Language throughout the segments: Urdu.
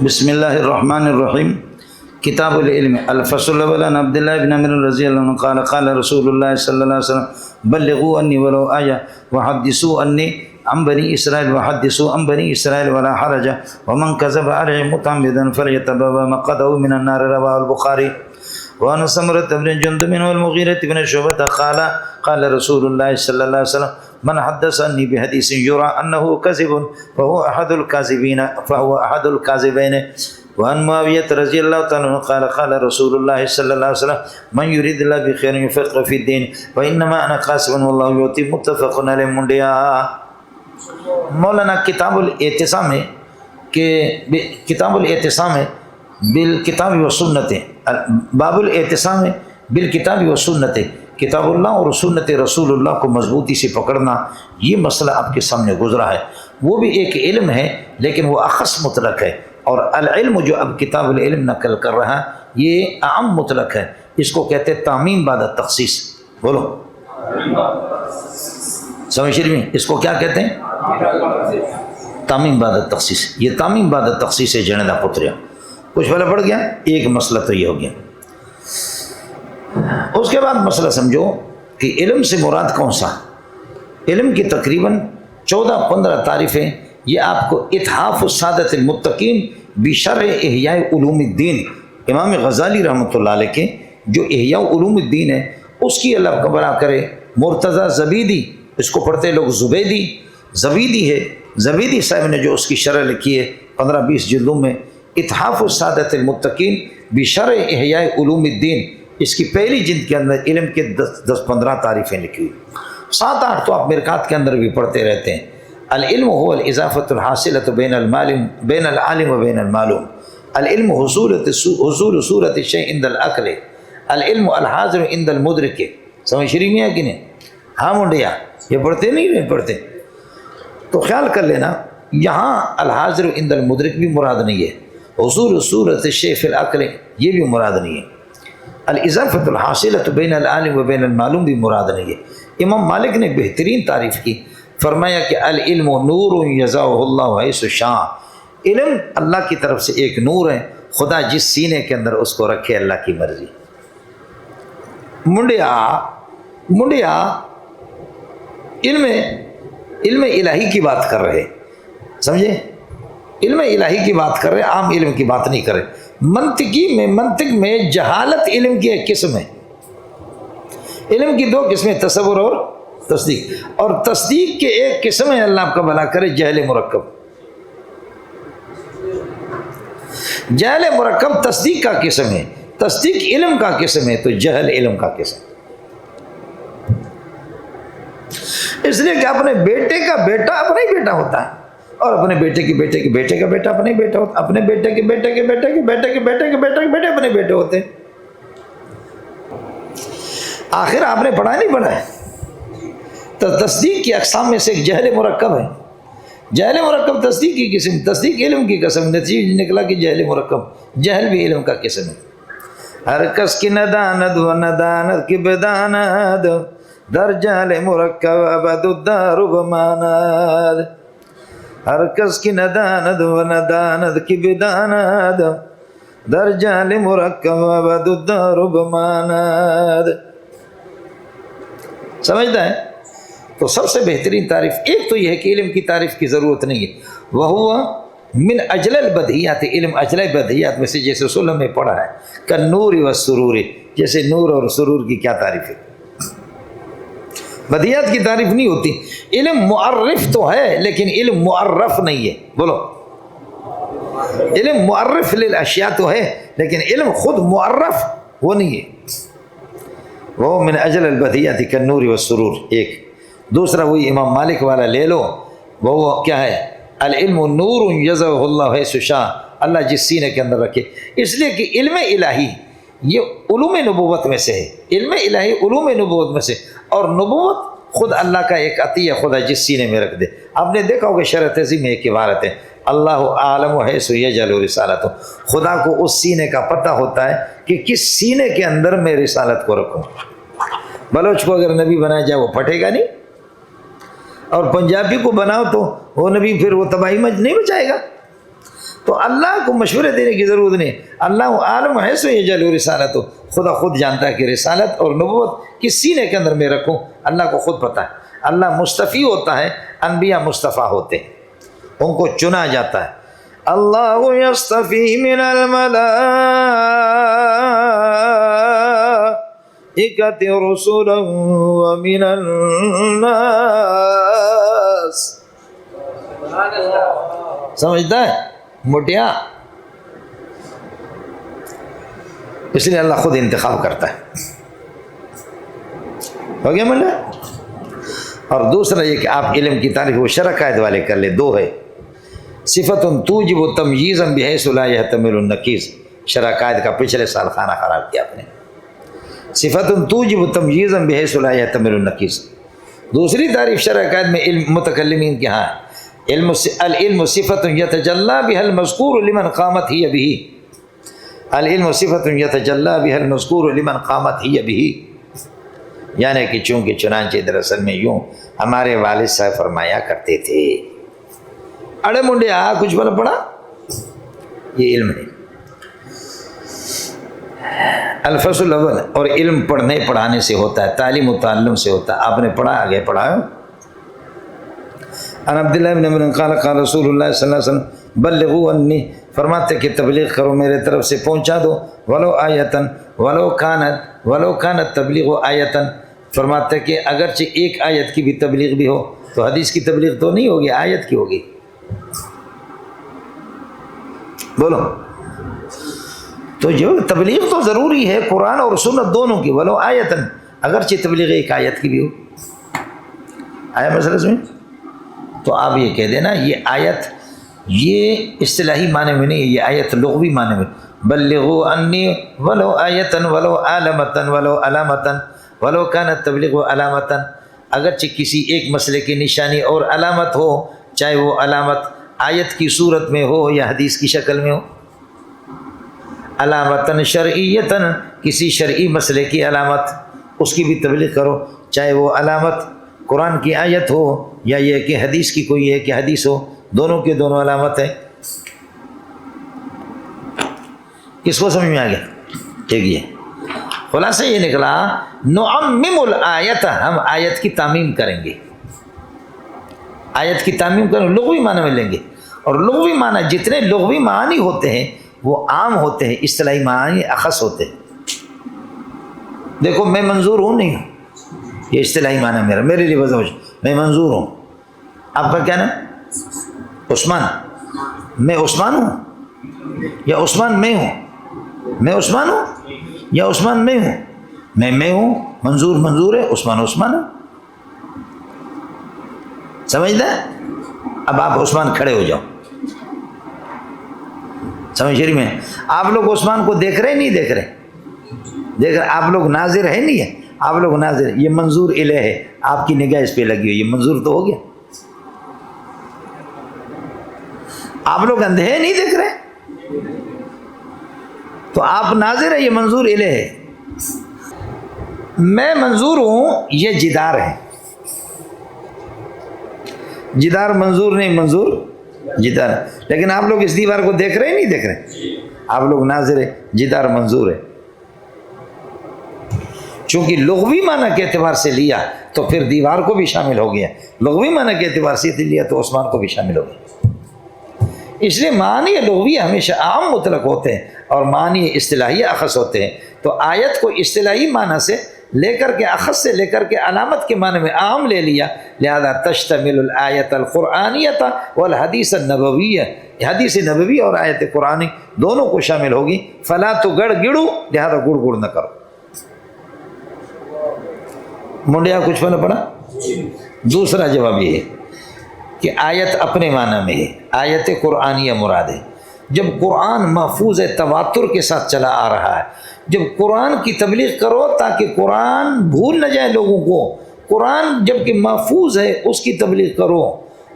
بسم اللہ الرحمن الرحیم کتاب العلم الفصل الاول عن عبد الله بن عمرو رضی اللہ عنہ قال قال رسول اللہ صلی اللہ علیہ وسلم بلغوا انی ولو آیہ وحدثوا انی عن بنی اسرائیل وحدثوا عن بنی اسرائیل ولا حرج ومن كذب علی متعمدا فلیتبوأ مقعده من النار رواه البخاری وعن سمرة بن جندب والمغيرة بن شعبة قال رسول الله صلى الله عليه وسلم من حدث عني بحديث يرى أنه كذب فهو أحد الكاذبين وعن معاوية رضي الله تعالى عنه قال رسول الله صلى الله عليه وسلم من يريد الله بخير يفقهه في الدين وإنما أنا قاسم والله يؤتي متفق عليه منڈیا مولانا کتاب الاعتصام بالکتاب و سنت باب الاعتصام بالکتاب و سنت کتاب اللہ اور سنت رسول اللہ کو مضبوطی سے پکڑنا، یہ مسئلہ آپ کے سامنے گزرا ہے۔ وہ بھی ایک علم ہے لیکن وہ اخص مطلق ہے، اور العلم جو اب کتاب العلم نقل کر رہا ہے یہ عام مطلق ہے، اس کو کہتے ہیں تعمیم بعد التخصیص۔ بولو سمجھ رہی ہیں اس کو کیا کہتے ہیں؟ تعمیم بعد التخصیص۔ یہ تعمیم بعد التخصیص ہے جنیدہ پتریا۔ کچھ پہلے پڑھ گیا، ایک مسئلہ تو یہ ہو گیا۔ اس کے بعد مسئلہ سمجھو کہ علم سے مراد کون سا؟ علم کی تقریباً 14-15 تعریفیں یہ آپ کو اتحاف السادۃ المتقین بشرح احیاء علوم الدین، امام غزالی رحمۃ اللہ علیہ کے جو احیاء علوم الدین ہے اس کی اللہ بڑا کرے۔ مرتضیٰ زبیدی، اس کو پڑھتے لوگ زبیدی، زبیدی ہے، زبیدی صاحب نے جو اس کی شرح لکھی ہے 15-20 جلدوں میں، اتحاف السادۃ المتقین بشرح احیاء علوم الدین، اس کی پہلی جلد کے اندر علم کے 10-15 تعریفیں لکھی ہوئی، 7-8 تو آپ مرکات کے اندر بھی پڑھتے رہتے ہیں۔ العلم هو الاضافۃ الحاصلۃ بین العالم و بین المعلوم، العلم حصول صورت الشیء عند العقل، العلم الحاضر عند المدرک۔ سمجھ رہی ہیں کہ نہیں؟ ہاں منڈیا یہ پڑھتے نہیں پڑھتے تو خیال کر لینا، یہاں الحاضر عند المدرک بھی مراد نہیں ہے، حصول صورت الشیء فی العقل یہ بھی مراد نہیں ہے، الاضافۃ الحاصلۃ بین العالم و بین المعلوم بھی مراد نہیں ہے۔ امام مالک نے بہترین تعریف کی، فرمایا کہ العلم نور یضعہ اللہ حیث شاء، علم اللہ کی طرف سے ایک نور ہے، خدا جس سینے کے اندر اس کو رکھے اللہ کی مرضی۔ منڈیا علم الہی کی بات کر رہے، سمجھے؟ علم الہی کی بات کر رہے، عام علم کی بات نہیں کر رہے۔ منطق میں جہالت علم کی ایک قسم ہے۔ علم کی 2 قسمیں، تصور اور تصدیق، اور تصدیق کے ایک قسم ہے، اللہ آپ کا بھلا کرے، جہل مرکب۔ جہل مرکب تصدیق کا قسم ہے، تصدیق علم کا قسم ہے، تو جہل علم کا قسم۔ اس لیے کہ اپنے بیٹے کا بیٹا اپنا ہی بیٹا ہوتا ہے، اور اپنے بیٹے کے بیٹے کے بیٹے کا بیٹا اپنا ہی بیٹا ہوتا ہے، اپنے بیٹے کے بیٹے کے بیٹے کے بیٹے کے بیٹے کے بیٹے کے بیٹے اپنے بیٹے ہوتے ہیں۔ آخر آپ نے پڑھا نہیں پڑھا ہے؟ تو تصدیق کی اقسام میں سے ایک جہل مرکب ہے۔ جہل مرکب تصدیق کی قسم، تصدیق علم کی قسم، نتیجہ نکلا کہ جہل مرکب، جہل بھی علم کا قسم ہے۔ ہر کس کی ندانت و ندانت کی بدانت در جہل مرکب ابد الدار بماند، ہر کس کی ندانت و ندانت کی بدانت در جہل مرکب ابد الدار بماند۔ سمجھتا ہے؟ تو سب سے بہترین تعریف ایک تو یہ ہے کہ علم کی تعریف کی ضرورت نہیں ہے، وہ من اجل البدیہات، علم اجل بدیہات میں سے، جیسے سلم میں پڑھا ہے، کالنور والسرور، جیسے نور اور سرور کی کیا تعریف ہے؟ بدیہات کی تعریف نہیں ہوتی۔ علم معرف تو ہے لیکن علم معرف نہیں ہے۔ بولو، علم معرف للاشیاء تو ہے لیکن علم خود معرف وہ نہیں ہے۔ وہ من اجل البدیہات کالنور والسرور ایک۔ دوسرا وہی امام مالک والا لے لو، وہ کیا ہے؟ العلم نور یضعہ اللہ حیث شاء، اللہ جس سینے کے اندر رکھے۔ اس لیے کہ علم الہی یہ علوم نبوت میں سے ہے، علم الہی علوم نبوت میں سے، اور نبوت خود اللہ کا ایک عطیہ، خدا جس سینے میں رکھ دے۔ آپ نے دیکھا ہوگا شرح تہذیب میں ایک عبارت ہے، اللہ عالم حیث یجعل رسالتہ، خدا کو اس سینے کا پتہ ہوتا ہے کہ کس سینے کے اندر میں رسالت کو رکھوں۔ بلوچ کو اگر نبی بنایا جائے وہ پھٹے گا نہیں، اور پنجابی کو بناؤ تو وہ نبی پھر وہ تباہی نہیں بچائے گا۔ تو اللہ کو مشورے دینے کی ضرورت نہیں. اللہ عالم ہے سو یجعل رسالت، خدا خود جانتا ہے کہ رسالت اور نبوت کس سینے کے اندر میں رکھوں، اللہ کو خود پتہ ہے. اللہ مصطفی ہوتا ہے، انبیاء مصطفیٰ ہوتے ہیں، ان کو چنا جاتا ہے. اللہ یصطفی من الملائکۃ رسلا ومن الناس. سمجھتا ہے موٹیا؟ اس لیے اللہ خود انتخاب کرتا ہے. ہو گیا ملا؟ اور دوسرا یہ کہ آپ علم کی تعریف وہ شرع قائد والے کر لے. دو ہے، صفت توجب تمییزا بحیث لا یحتمل النقیض. شرع قائد کا پچھلے سال خانہ خراب کیا آپ نے. صفت توجب تمییزا بحیث لا یحتمل النقیض. دوسری تعریف شرع قائد میں علم متکلمین کے ہاں العلم صفت یتجلی بها المذکور لمن قامت ہی بہ. العلم صفت یتجلی بها المذکور لمن قامت ہی بہ. یعنی کہ چونکہ چنانچہ دراصل میں یوں ہمارے والد صاحب فرمایا کرتے تھے. اڑے منڈے کچھ بلا پڑا، یہ علم نہیں. الفصل الاول، اور علم پڑھنے پڑھانے سے ہوتا ہے، تعلیم و تعلم سے ہوتا ہے. آپ نے پڑھا، آگے پڑھاؤ. ان عبداللہ بن عمر قال قال رسول اللہ صلی اللہ علیہ وسلم بلغوا انی، فرماتے کہ تبلیغ کرو میرے طرف سے، پہنچا دو. ولو آیتن ولو کانت تبلیغ آیتن، فرماتے کہ اگرچہ ایک آیت کی بھی تبلیغ بھی ہو تو حدیث کی تبلیغ تو نہیں ہوگی، آیت کی ہوگی. بولو. تو جو تبلیغ تو ضروری ہے قرآن اور سنت دونوں کی. ولو آیتن، اگرچہ تبلیغ ایک آیت کی بھی ہو. آیا مسئلہ سمجھ؟ تو آپ یہ کہہ دینا یہ آیت یہ اصطلاحی معنی میں نہیں ہے، یہ آیت لغوی معنی میں. بلغوا انی ولو آیتن ولو علامتن ولو علامتن ولو کانت تبلیغ علامتن. اگرچہ کسی ایک مسئلے کی نشانی اور علامت ہو، چاہے وہ علامت آیت کی صورت میں ہو یا حدیث کی شکل میں ہو. علامتن شرعیتن، کسی شرعی مسئلے کی علامت، اس کی بھی تبلیغ کرو، چاہے وہ علامت قرآن کی آیت ہو یا یہ کہ حدیث کی کوئی ہے کہ حدیث ہو، دونوں کے دونوں علامت ہیں. کس کو سمجھ میں آ گیا؟ ٹھیک. یہ خلاصہ یہ نکلا نعمم الآیت، ہم آیت کی تعمیم کریں گے. آیت کی تعمیم کریں، لغوی معنی میں لیں گے. اور لغوی معنی جتنے لغوی معنی ہوتے ہیں وہ عام ہوتے ہیں، اصطلاحی معنی اخص ہوتے ہیں. دیکھو میں منظور ہوں نہیں ہوں، یہ اصطلاحی معنی میرے لیے وضع ہو جائے. میں منظور ہوں. آپ کا کیا نام؟ عثمان. میں عثمان ہوں یا عثمان میں ہوں؟ میں عثمان ہوں یا عثمان میں ہوں؟ میں ہوں. منظور ہے، عثمان ہے. سمجھنا؟ اب آپ عثمان کھڑے ہو جاؤ. سمجھ شریف میں آپ لوگ عثمان کو دیکھ رہے نہیں دیکھ رہے؟ آپ لوگ ناظر ہے نہیں ہے؟ آپ لوگ ناظر. یہ منظور الہ ہے، آپ کی نگاہ اس پہ لگی ہوئی، یہ منظور تو ہو گیا. آپ لوگ اندھے نہیں دیکھ رہے تو آپ ناظر ہے، یہ منظور الہ ہے. میں منظور ہوں، یہ جدار ہے. جدار منظور نہیں، منظور جدار. لیکن آپ لوگ اس دیوار کو دیکھ رہے نہیں دیکھ رہے؟ آپ لوگ ناظر ہے، جدار منظور ہے. چونکہ لغوی معنی کے اعتبار سے لیا تو پھر دیوار کو بھی شامل ہو گیا، لغوی معنی کے اعتبار سے لیا تو عثمان کو بھی شامل ہو گیا. اس لیے معنی لغوی ہمیشہ عام مطلق ہوتے ہیں اور معنی اصطلاحی اخص ہوتے ہیں. تو آیت کو اصطلاحی معنی سے لے کر کے اخص سے لے کر کے علامت کے معنی میں عام لے لیا، لہذا تشتمل الآیت القرآنیۃ والحدیث النبویہ، حدیث نبوی اور آیت قرآنی دونوں کو شامل ہوگی. فلا تو گڑ گڑو، لہذا گڑ گڑ نہ کرو. منڈیا کچھ پڑھنا پڑا؟ دوسرا جواب یہ ہے کہ آیت اپنے معنی میں ہے، آیت قرآنیہ مراد ہے. جب قرآن محفوظ تواتر کے ساتھ چلا آ رہا ہے، جب قرآن کی تبلیغ کرو تاکہ قرآن بھول نہ جائے لوگوں کو، قرآن جب کہ محفوظ ہے اس کی تبلیغ کرو،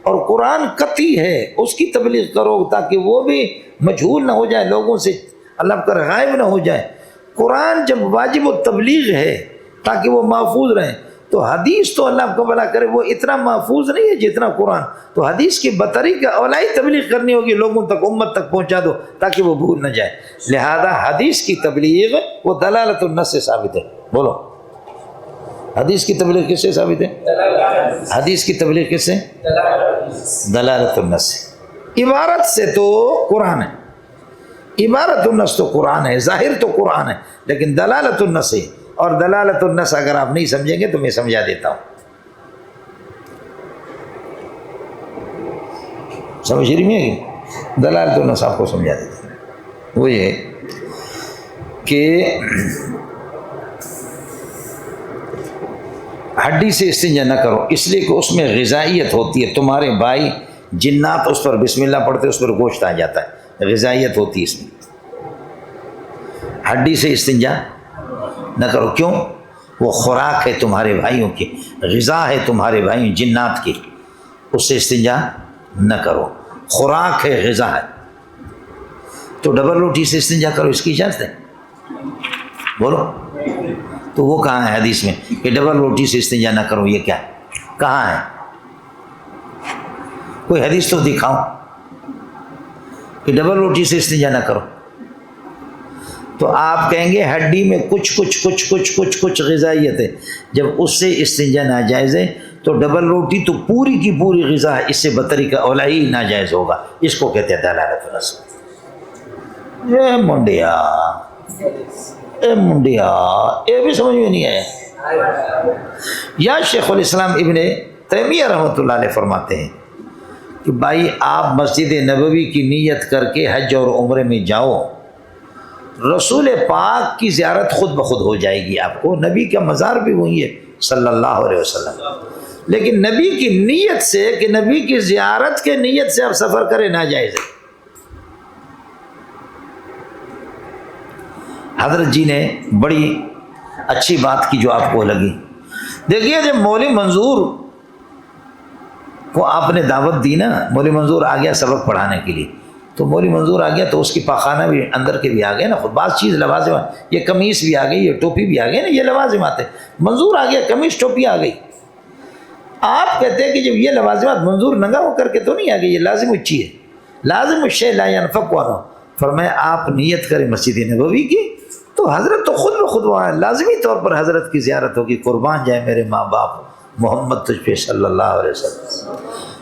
اور قرآن قطعی ہے اس کی تبلیغ کرو تاکہ وہ بھی مجہول نہ ہو جائے، لوگوں سے اللہ کر غائب نہ ہو جائے. قرآن جب واجب و تبلیغ ہے تاکہ وہ محفوظ رہیں، تو حدیث تو اللہ کو بھلا کرے وہ اتنا محفوظ نہیں ہے جتنا قرآن. تو حدیث کی بطریقہ اولائی تبلیغ کرنی ہوگی، لوگوں تک امت تک پہنچا دو تاکہ وہ بھول نہ جائے. لہذا حدیث کی تبلیغ وہ دلالت النص سے ثابت ہے. بولو حدیث کی تبلیغ کس سے ثابت ہے؟ حدیث کی تبلیغ کس سے؟ دلالت النص سے. عبارت سے تو قرآن ہے، عبارت النص تو قرآن ہے، ظاہر تو قرآن ہے، لیکن دلالت النص ہے. اور دلالت النص اگر آپ نہیں سمجھیں گے تو میں سمجھا دیتا ہوں. سمجھ رہی ہیں؟ دلالت النص آپ کو سمجھا دیتا ہوں. وہ یہ کہ ہڈی سے استنجا نہ کرو، اس لیے کہ اس میں غذائیت ہوتی ہے. تمہارے بھائی جنات اس پر بسم اللہ پڑھتے اس پر گوشت آ جاتا ہے، غذائیت ہوتی ہے اس میں. ہڈی سے استنجا نہ کرو. کیوں؟ وہ خوراک ہے تمہارے بھائیوں کی، غذا ہے تمہارے بھائیوں جنات کی، اس سے استنجا نہ کرو. خوراک ہے، غذا ہے. تو ڈبل روٹی سے استنجا کرو، اس کی اجازت ہے؟ بولو. تو وہ کہاں ہے حدیث میں کہ ڈبل روٹی سے استنجا نہ کرو؟ یہ کیا ہے؟ کہاں ہے؟ کوئی حدیث تو دکھاؤ کہ ڈبل روٹی سے استنجا نہ کرو. تو آپ کہیں گے ہڈی میں کچھ غذائیت ہے، جب اس سے استنجا ناجائز ہے تو ڈبل روٹی تو پوری کی پوری غذا ہے، اس سے بطریقہ اولائی ناجائز ہوگا. اس کو کہتے ہیں دلالت النص. اے منڈیا یہ بھی سمجھ میں نہیں آیا. یا شیخ الاسلام ابن تیمیہ رحمۃ اللہ علیہ فرماتے ہیں کہ بھائی آپ مسجد نبوی کی نیت کر کے حج اور عمرے میں جاؤ، رسول پاک کی زیارت خود بخود ہو جائے گی آپ کو. نبی کا مزار بھی وہی ہے صلی اللہ علیہ وسلم، لیکن نبی کی نیت سے کہ نبی کی زیارت کے نیت سے آپ سفر کریں ناجائز ہے. حضرت جی نے بڑی اچھی بات کی جو آپ کو لگی. دیکھیے جب مولوی منظور کو آپ نے دعوت دی نا، مولوی منظور آ گیا سبق پڑھانے کے لیے، تو مولوی منظور آ گیا تو اس کی پاخانہ بھی اندر کے بھی آ گئے نا. خود بعض چیز لوازمات، یہ قمیص بھی آ گئی، یہ ٹوپی بھی آ گئی نا، یہ لوازمات ہے. منظور آ گیا، قمیص ٹوپی آ گئی. آپ کہتے ہیں کہ جب یہ لوازمات منظور ننگا ہو کر کے تو نہیں آ گئی، یہ لازم اچھی ہے. لازم الشیء لا ينفك عنه. فرمایا آپ نیت کریں مسجد نبوی کی تو حضرت تو خود بخود وہاں لازمی طور پر حضرت کی زیارت ہوگی. قربان جائے میرے ماں باپ، محمد تجھ پہ صلی اللہ علیہ وسلم.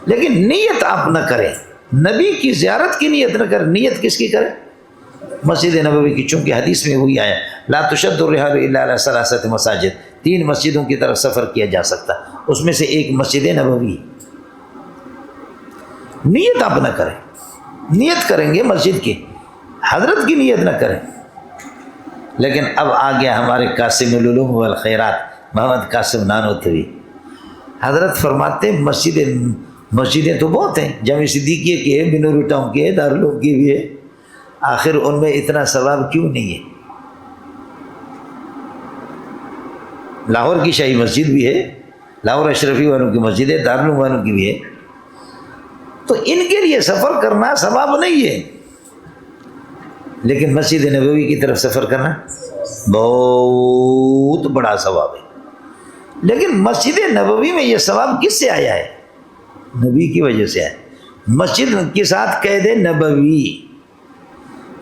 لیکن نیت آپ نہ کریں، نبی کی زیارت کی نیت نہ کریں. نیت کس کی کریں؟ مسجد نبوی کی. چونکہ حدیث میں وہی آیا لا تشد الرحال الا علی ثلاثۃ مساجد. 3 مسجدوں کی طرف سفر کیا جا سکتا، اس میں سے ایک مسجد نبوی. نیت آپ نہ کریں. نیت کریں گے مسجد کی، حضرت کی نیت نہ کریں. لیکن اب آ گیا ہمارے قاسم العلوم والخیرات محمد قاسم نانوتوی. حضرت فرماتے مسجدیں تو بہت ہیں، جامع صدیقیہ کی ہے، بنور ٹاؤن کی ہے، دارالعلوم کی بھی ہے، آخر ان میں اتنا ثواب کیوں نہیں ہے؟ لاہور کی شاہی مسجد بھی ہے، لاہور اشرفی والوں کی مسجد ہے، دارالعلوم والوں کی بھی ہے. تو ان کے لیے سفر کرنا ثواب نہیں ہے، لیکن مسجد نبوی کی طرف سفر کرنا بہت بڑا ثواب ہے. لیکن مسجد نبوی میں یہ ثواب کس سے آیا ہے؟ نبی کی وجہ سے آیا. مسجد کے ساتھ قید نبوی،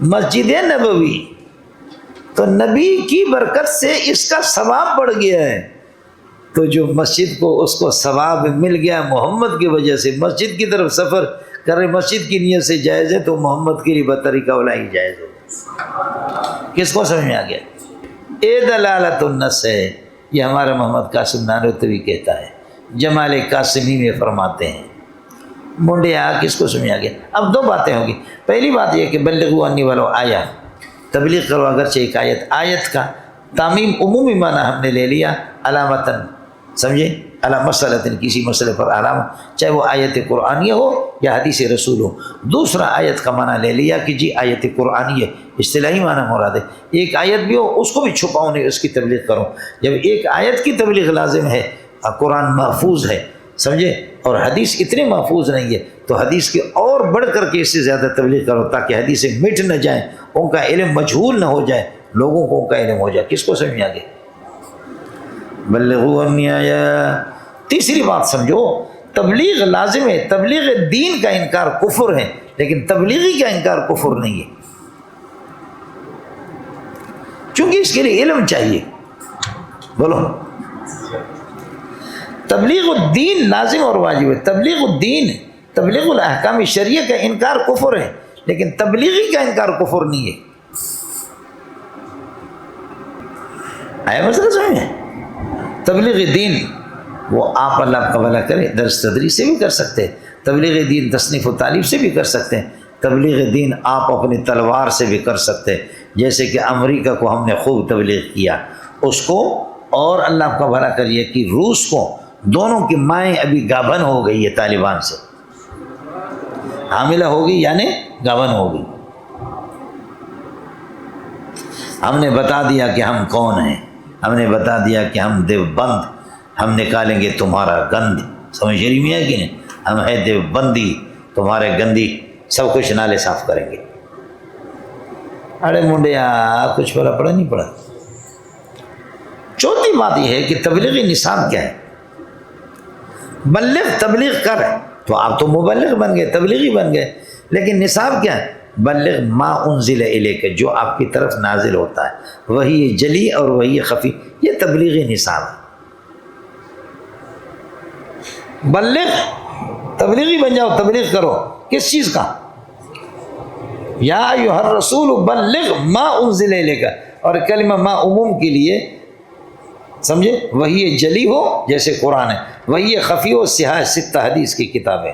مسجد نبوی، تو نبی کی برکت سے اس کا ثواب بڑھ گیا ہے. تو جو مسجد کو اس کو ثواب مل گیا محمد کی وجہ سے، مسجد کی طرف سفر کرے مسجد کی نیت سے جائز ہے، تو محمد کے لیے بطریقہ اولائی جائز ہے. کس کو سمجھ میں آ گیا؟ اے دلالت النص ہے. یہ ہمارا محمد قاسم نانوتوی کہتا ہے، جمال قاسمی میں فرماتے ہیں. منڈیا کس کو سمجھ آ گیا؟ اب 2 باتیں ہوگی. پہلی بات یہ کہ بلغوا انی ولو آیا، تبلیغ کرو اگرچہ ایک آیت. آیت کا تعمیم عمومی معنی ہم نے لے لیا علامتاً، سمجھے، علی مسئلۃ، کسی مسئلے پر علامت، چاہے وہ آیت قرآنیہ ہو یا حدیث رسول ہو. دوسرا آیت کا معنی لے لیا کہ جی آیت قرآنیہ اصطلاحی معنی مراد ہے. ایک آیت بھی ہو اس کو بھی چھپاؤ نہیں، اس کی تبلیغ کرو. جب ایک آیت کی تبلیغ لازم ہے، قرآن محفوظ ہے، سمجھے، اور حدیث اتنے محفوظ نہیں ہے، تو حدیث کے اور بڑھ کر کے اس سے زیادہ تبلیغ کرو تاکہ حدیثیں مٹ نہ جائیں، ان کا علم مجہول نہ ہو جائے، لوگوں کو ان کا علم ہو جائے. کس کو سمجھ آ گیا؟ بلغوا عنی آیا۔ تیسری بات سمجھو، تبلیغ لازم ہے، تبلیغ دین کا انکار کفر ہے، لیکن تبلیغی کا انکار کفر نہیں ہے، چونکہ اس کے لیے علم چاہیے۔ بولو، تبلیغ الدین لازم اور واجب ہے، تبلیغ الدین، تبلیغ الاحکام شریعہ کا انکار کفر ہے، لیکن تبلیغی کا انکار کفر نہیں ہے۔ آیا مسئلہ سمجھ میں؟ تبلیغ دین وہ آپ اللہ کا بھلا کرے درس تدریس سے بھی کر سکتے ہیں، تبلیغ دین تصنیف و تعلیم سے بھی کر سکتے ہیں، تبلیغ دین آپ اپنی تلوار سے بھی کر سکتے ہیں، جیسے کہ امریکہ کو ہم نے خوب تبلیغ کیا اس کو، اور اللہ کا بھلا کریے کہ روس کو، دونوں کی مائیں ابھی گابن ہو گئی ہے طالبان سے، حاملہ ہو گئی یعنی گابن ہو گئی۔ ہم نے بتا دیا کہ ہم کون ہیں، ہم نے بتا دیا کہ ہم دیوبند، ہم نکالیں گے تمہارا گند، سمجھ رہی میاں کہ نہیں، ہم ہیں دیوبندی، تمہارے گندی سب کچھ نالے صاف کریں گے۔ ارے منڈیا کچھ پڑا نہیں پڑا۔ چوتھی بات یہ ہے کہ تبلیغی نصاب کیا ہے؟ بلغ، تبلیغ کر، تو آپ تو مبلغ بن گئے، تبلیغی بن گئے، لیکن نصاب کیا ہے؟ بلغ ما انزل الیک، جو آپ کی طرف نازل ہوتا ہے، وہی جلی اور وہی خفی، یہ تبلیغی نصاب ہے۔ بلغ، تبلیغی بن جاؤ، تبلیغ کرو، کس چیز کا؟ یا ایھا الرسول بلغ ما انزل الیک، اور کلمہ ما عموم کے لیے سمجھے، وہی جلی ہو جیسے قرآن ہے، وہی خفی ہو صحاح ستہ حدیث کی کتابیں۔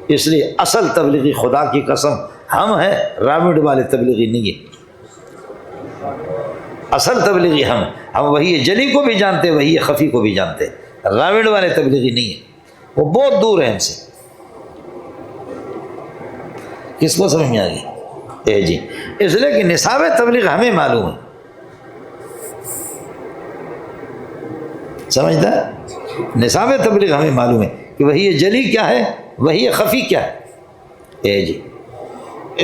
اس لیے اصل تبلیغی خدا کی قسم ہم ہیں، رابڑ والے تبلیغی نہیں ہے، اصل تبلیغی ہم وہی جلی کو بھی جانتے، وہی خفی کو بھی جانتے، رابڑ والے تبلیغی نہیں ہے، وہ بہت دور ہیں ہم سے۔ کس کو سمجھ میں آ گئی؟ جی، اس لیے کہ نصاب تبلیغ ہمیں معلوم ہے، سمجھتا ہے؟ نصاب تبلیغ ہمیں معلوم ہے کہ وہی جلی کیا ہے، وہی خفی کیا ہے۔ جی،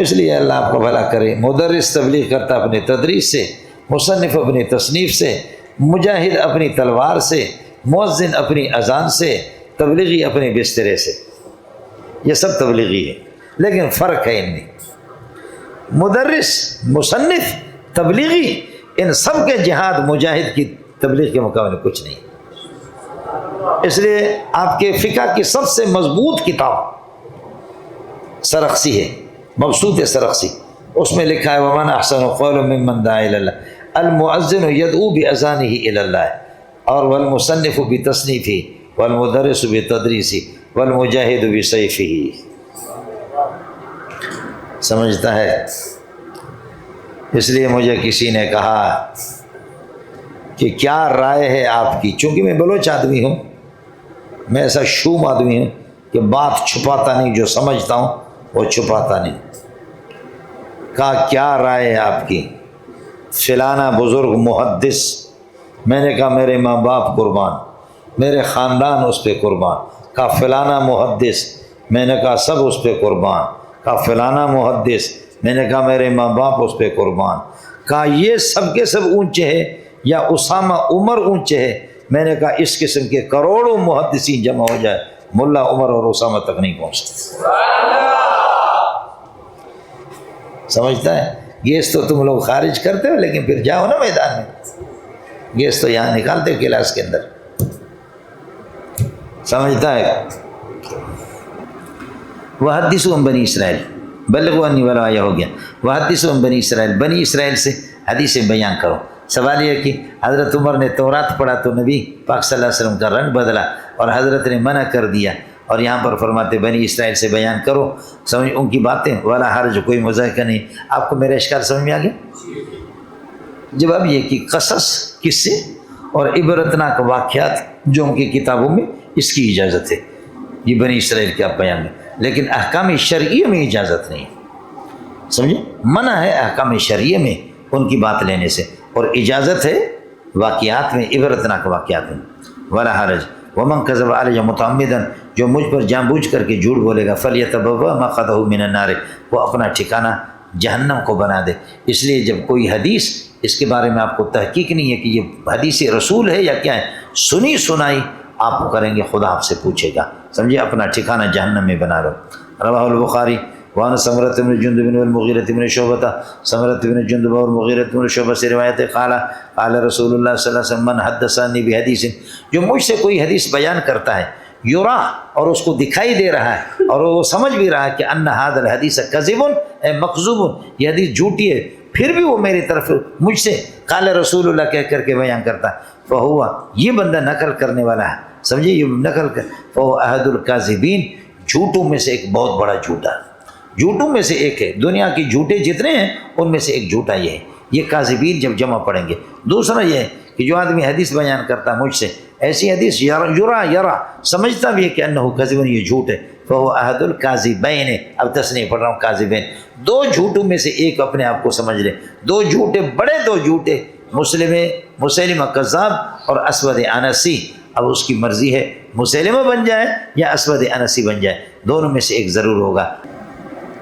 اس لیے اللہ آپ کو بھلا کرے۔ مدرس تبلیغ کرتا اپنے تدریس سے، مصنف اپنی تصنیف سے، مجاہد اپنی تلوار سے، مؤذن اپنی اذان سے، تبلیغی اپنے بسترے سے، یہ سب تبلیغی ہے، لیکن فرق ہے ان میں۔ مدرس، مصنف، تبلیغی، ان سب کے جہاد مجاہد کی تبلیغ کے مقابلے کچھ نہیں۔ اس لیے آپ کے فقہ کی سب سے مضبوط کتاب سرخسی ہے، مبسوط سرخسی، اس میں لکھا ہے وَمَنْ أَحْسَنُ قَوْلًا مِّمَّنْ دَعَا إِلَى اللَّهِ الْمُؤَذِّنُ يَدْعُو بِأَذَانِهِ إِلَى اللَّهِ، اور وَالْمُصَنِّفُ بِتَصْنِيفِهِ وَالْمُدَرِّسُ بِتَدْرِيسِهِ وَالْمُجَاهِدُ بِسَيْفِهِ۔ سمجھتا ہے؟ اس لیے مجھے کسی نے کہا کہ کیا رائے ہے آپ کی، چونکہ میں بلوچ آدمی ہوں، میں ایسا شوم آدمی ہوں کہ بات چھپاتا نہیں، جو سمجھتا ہوں وہ چھپاتا نہیں۔ کہا کیا رائے ہے آپ کی؟ فلانا بزرگ محدث، میں نے کہا میرے ماں باپ قربان، میرے خاندان اس پہ قربان۔ کہا فلانا محدث، میں نے کہا سب اس پہ قربان۔ کہا فلانا محدث، میں نے کہا میرے ماں باپ اس پہ قربان۔ کہا یہ سب کے سب اونچے ہیں یا اسامہ عمر اونچے ہیں؟ میں نے کہا اس قسم کے کروڑوں محدثین جمع ہو جائے، ملا عمر اور اسامہ تک نہیں پہنچ سکتے۔ سمجھتا ہے؟ گیس تو تم لوگ خارج کرتے ہو، لیکن پھر جاؤ نا میدان میں، گیس تو یہاں نکالتے ہو کلاس کے اندر۔ سمجھتا ہے؟ وحدثوا عن بنی اسرائیل، بلغوا عنی ولو آیہ ہو گیا، وحدثوا عن بنی اسرائیل، بنی اسرائیل سے حدیثیں بیان کرو۔ سوال یہ کہ حضرت عمر نے تورات پڑھا تو نبی پاک صلی اللہ علیہ وسلم کا رنگ بدلا اور حضرت نے منع کر دیا، اور یہاں پر فرماتے بنی اسرائیل سے بیان کرو، سمجھ ان کی باتیں، ولا حرج، کوئی مذائقہ نہیں۔ آپ کو میرا اشکال سمجھ میں آ گیا؟ جواب یہ کہ قصص، قصے اور عبرتناک واقعات جو ان کی کتابوں میں، اس کی اجازت ہے، یہ بنی اسرائیل کے آپ بیان میں، لیکن احکام شرعیہ میں اجازت نہیں، سمجھے؟ منع ہے احکام شرعیہ میں ان کی بات لینے سے، اور اجازت ہے واقعات میں، عبرتناک واقعات میں۔ ولا حرج ومن کذب علی متعمدا، جو مجھ پر جان بوجھ کر کے جھوٹ بولے گا، فلیتبوأ مقعدہ من النار، وہ اپنا ٹھکانہ جہنم کو بنا دے۔ اس لیے جب کوئی حدیث اس کے بارے میں آپ کو تحقیق نہیں ہے کہ یہ حدیث رسول ہے یا کیا ہے، سنی سنائی آپ کو کریں گے، خدا آپ سے پوچھے گا، سمجھے، اپنا ٹھکانہ جہنم میں بنا لو۔ رواہ البخاری وعن سمرۃ بن جندب والمغیرۃ بن شعبۃ، سمرۃ بن جندب اور مغیرۃ بن شعبہ سے روایت ہے، قال قال رسول اللہ صلی اللہ علیہ وسلم من حدثنی بحدیث، جو مجھ سے کوئی حدیث بیان کرتا ہے، یرا، اور اس کو دکھائی دے رہا ہے اور وہ سمجھ بھی رہا ہے کہ ان ھذا الحدیث کذب مکذوب، یہ حدیث جھوٹی ہے، پھر بھی وہ میری طرف مجھ سے قال رسول اللہ کہہ کر کے بیان کرتا ہے، فہو، یہ بندہ نقل کرنے والا ہے، سمجھے، یہ نقل کر، فہو احد الکاذبین، جھوٹوں میں سے ایک بہت بڑا جھوٹا، جھوٹوں میں سے ایک ہے، دنیا کے جھوٹے جتنے ہیں ان میں سے ایک جھوٹا یہ ہے، یہ کاذبین جب جمع پڑیں گے۔ دوسرا یہ ہے کہ جو آدمی حدیث بیان کرتا ہے مجھ سے، ایسی حدیث یرا سمجھتا بھی ہے کہ انہ کذب، یہ جھوٹ ہے، فہو احد الکاذبین، اب تسنیہ پڑھ رہا ہوں، کاذبین، دو جھوٹوں میں سے ایک اپنے آپ کو سمجھ لے، دو جھوٹے، بڑے دو جھوٹے، مسلمہ کذاب اور اسود انسی، اب اس کی مرضی ہے مسلمہ بن جائے یا اسود انسی بن جائے، دونوں میں سے ایک ضرور ہوگا۔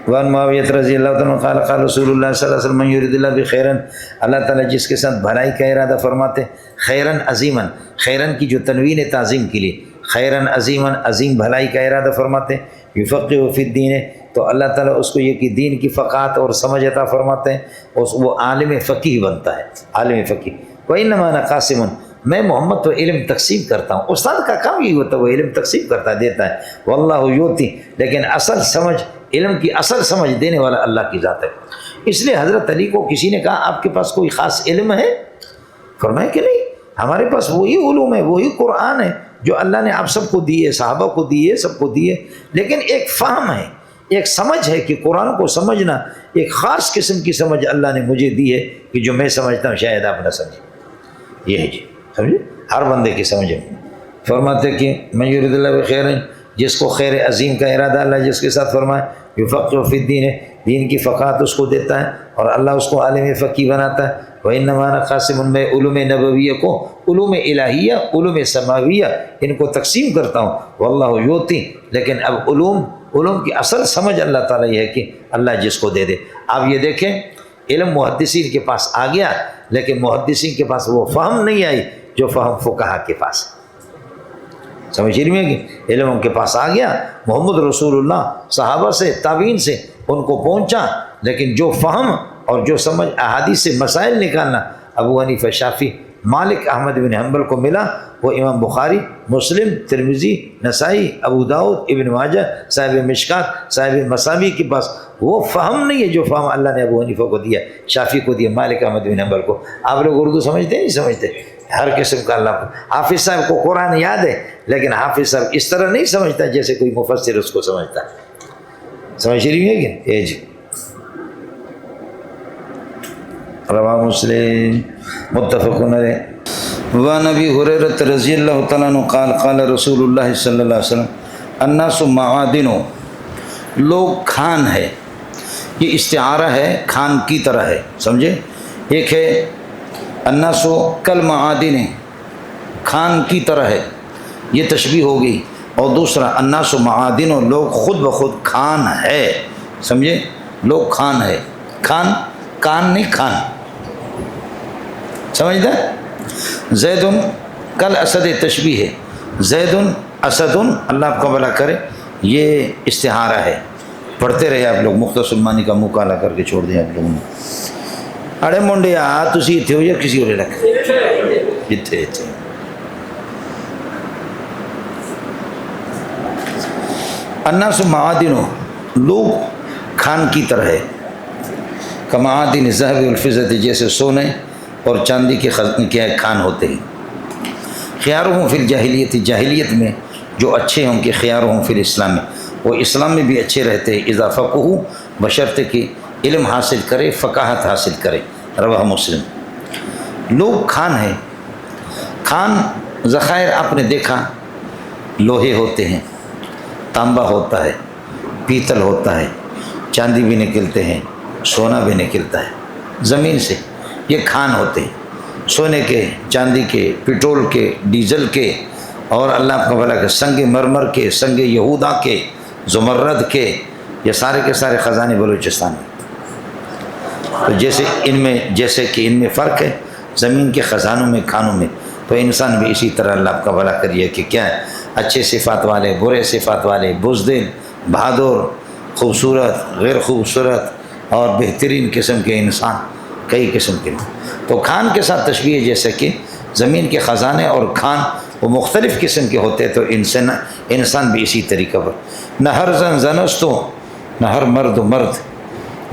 وان معاویہ رضی اللہ عنہ قال قال رسول اللہ صلی اللہ علیہ وسلم من یرید اللہ بخیرا، اللہ تعالیٰ جس کے ساتھ بھلائی کا ارادہ فرماتے، خیرن عظیما، خیرن کی جو تنوین تعظیم کے لیے، خیرن عظیما، عظیم بھلائی کا ارادہ فرماتے، یفقہ فی الدین، تو اللہ تعالیٰ اس کو یہ کہ دین کی فقاہت اور سمجھ عطا فرماتے ہیں، وہ عالم فقیہ بنتا ہے، عالم فقیہ۔ وانما انا قاسم، میں محمد تو علم تقسیم کرتا ہوں، استاد کا کام یہ ہوتا ہے، وہ علم تقسیم کرتا ہے، دیتا ہے، واللہ یؤتی، لیکن اصل سمجھ، علم کی اصل سمجھ دینے والا اللہ کی ذات ہے۔ اس لیے حضرت علی کو کسی نے کہا آپ کے پاس کوئی خاص علم ہے؟ فرمایا کہ نہیں، ہمارے پاس وہی علوم ہے، وہی قرآن ہے جو اللہ نے آپ سب کو دیے، صحابہ کو دیے، سب کو دیے، لیکن ایک فہم ہے، ایک سمجھ ہے کہ قرآن کو سمجھنا، ایک خاص قسم کی سمجھ اللہ نے مجھے دی ہے کہ جو میں سمجھتا ہوں شاید آپ نہ سمجھیں، یہ ہے جی، سمجھے، ہر بندے کی سمجھ ہے۔ فرماتے کہ من یرید اللہ بخیر، جس کو خیر عظیم کا ارادہ اللہ جس کے ساتھ فرمائے، یفقہ فی الدین، دین کی فقاہت اس کو دیتا ہے اور اللہ اس کو عالم فقیہ بناتا ہے۔ وانما انا قاسم، میں علوم نبویہ کو، علوم الہیہ، علوم سماویہ، ان کو تقسیم کرتا ہوں، واللہ یؤتی، لیکن اب علوم کی اصل سمجھ اللہ تعالیٰ یہ ہے کہ اللہ جس کو دے دے۔ آپ یہ دیکھیں، علم محدثین کے پاس آ گیا، لیکن محدثین کے پاس وہ فہم نہیں آئی جو فہم فقہا کے پاس، سمجھ رہی ہیں کہ علم ان کے پاس آ گیا، محمد رسول اللہ صحابہ سے، تابعین سے ان کو پہنچا، لیکن جو فہم اور جو سمجھ احادیث سے مسائل نکالنا ابو حنیفہ، شافعی، مالک، احمد بن حنبل کو ملا، وہ امام بخاری، مسلم، ترمذی، نسائی، ابو داؤد، ابن ماجہ، صاحب مشکات، صاحب مساوی کے پاس وہ فہم نہیں ہے جو فہم اللہ نے ابو حنیفہ کو دیا، شافعی کو دیا، مالک، احمد بن حنبل کو۔ آپ لوگ اردو سمجھتے ہیں نہیں سمجھتے؟ ہر قسم کا اللہ کو، حافظ صاحب کو قرآن یاد ہے، لیکن حافظ صاحب اس طرح نہیں سمجھتا جیسے کوئی مفسر اس کو سمجھتا ہے، سمجھ رہی ہے کہ اے جی۔ رواہ مسلم متفق علیہ۔ وعن ابی ہریرہ رضی اللہ تعالیٰ عنہ قال قال رسول اللہ صلی اللہ علیہ وسلم الناس معادن، لوگ کھان ہے، یہ استعارہ ہے، کھان کی طرح ہے، سمجھے، ایک ہے الناس کل معادن، کھان کی طرح ہے، یہ تشبیہ ہو گئی، اور دوسرا الناس معادن، لوگ خود بخود کھان ہے، سمجھے، لوگ کھان ہے، کھان، کان نہیں، کھان، سمجھتا ہے؟ زید کل اسد تشبیہ ہے، زید اسد، اللہ آپ کا بھلا کرے، یہ استعارہ ہے، پڑھتے رہے آپ لوگ، مختصر معنی کا مکالہ کر کے چھوڑ دیا آپ لوگوں نے۔ اڑے منڈے تسی اتنے ہو یا کسی اور علاقے؟ اتنے الناس معادن، لوگ کھان کی طرح ہے، کمعادن الذهب والفضة، جیسے سونے اور چاندی کے کھان ہوتے ہیں۔ خیارہم فی الجاہلیت، جاہلیت میں جو اچھے ہوں کہ خیارہم فی الاسلام میں، وہ اسلام میں بھی اچھے رہتے ہیں، اذا فقہوا، بشرط کہ علم حاصل کرے، فقاہت حاصل کرے۔ رواہ مسلم۔ لوگ کھان ہے، کھان ذخائر آپ نے دیکھا، لوہے ہوتے ہیں، تانبا ہوتا ہے، پیتل ہوتا ہے، چاندی بھی نکلتے ہیں، سونا بھی نکلتا ہے زمین سے، یہ کھان ہوتے ہیں، سونے کے، چاندی کے، پٹرول کے، ڈیزل کے، اور اللہ کا بھلا کہ سنگ مرمر کے، سنگ یہودا کے، زمرد کے، یہ سارے کے سارے خزانے بلوچستان میں۔ تو جیسے کہ ان میں فرق ہے زمین کے خزانوں میں کھانوں میں، تو انسان بھی اسی طرح اللہ کا بھلا کریے کہ کیا ہے اچھے صفات والے، برے صفات والے، بزدل، بہادر، خوبصورت، غیر خوبصورت اور بہترین قسم کے انسان، کئی قسم کے۔ تو کھان کے ساتھ تشبیہ جیسے کہ زمین کے خزانے اور کھان وہ مختلف قسم کے ہوتے، تو انسان بھی اسی طریقہ پر۔ نہ ہر زن زنستو نہ ہر مرد و مرد،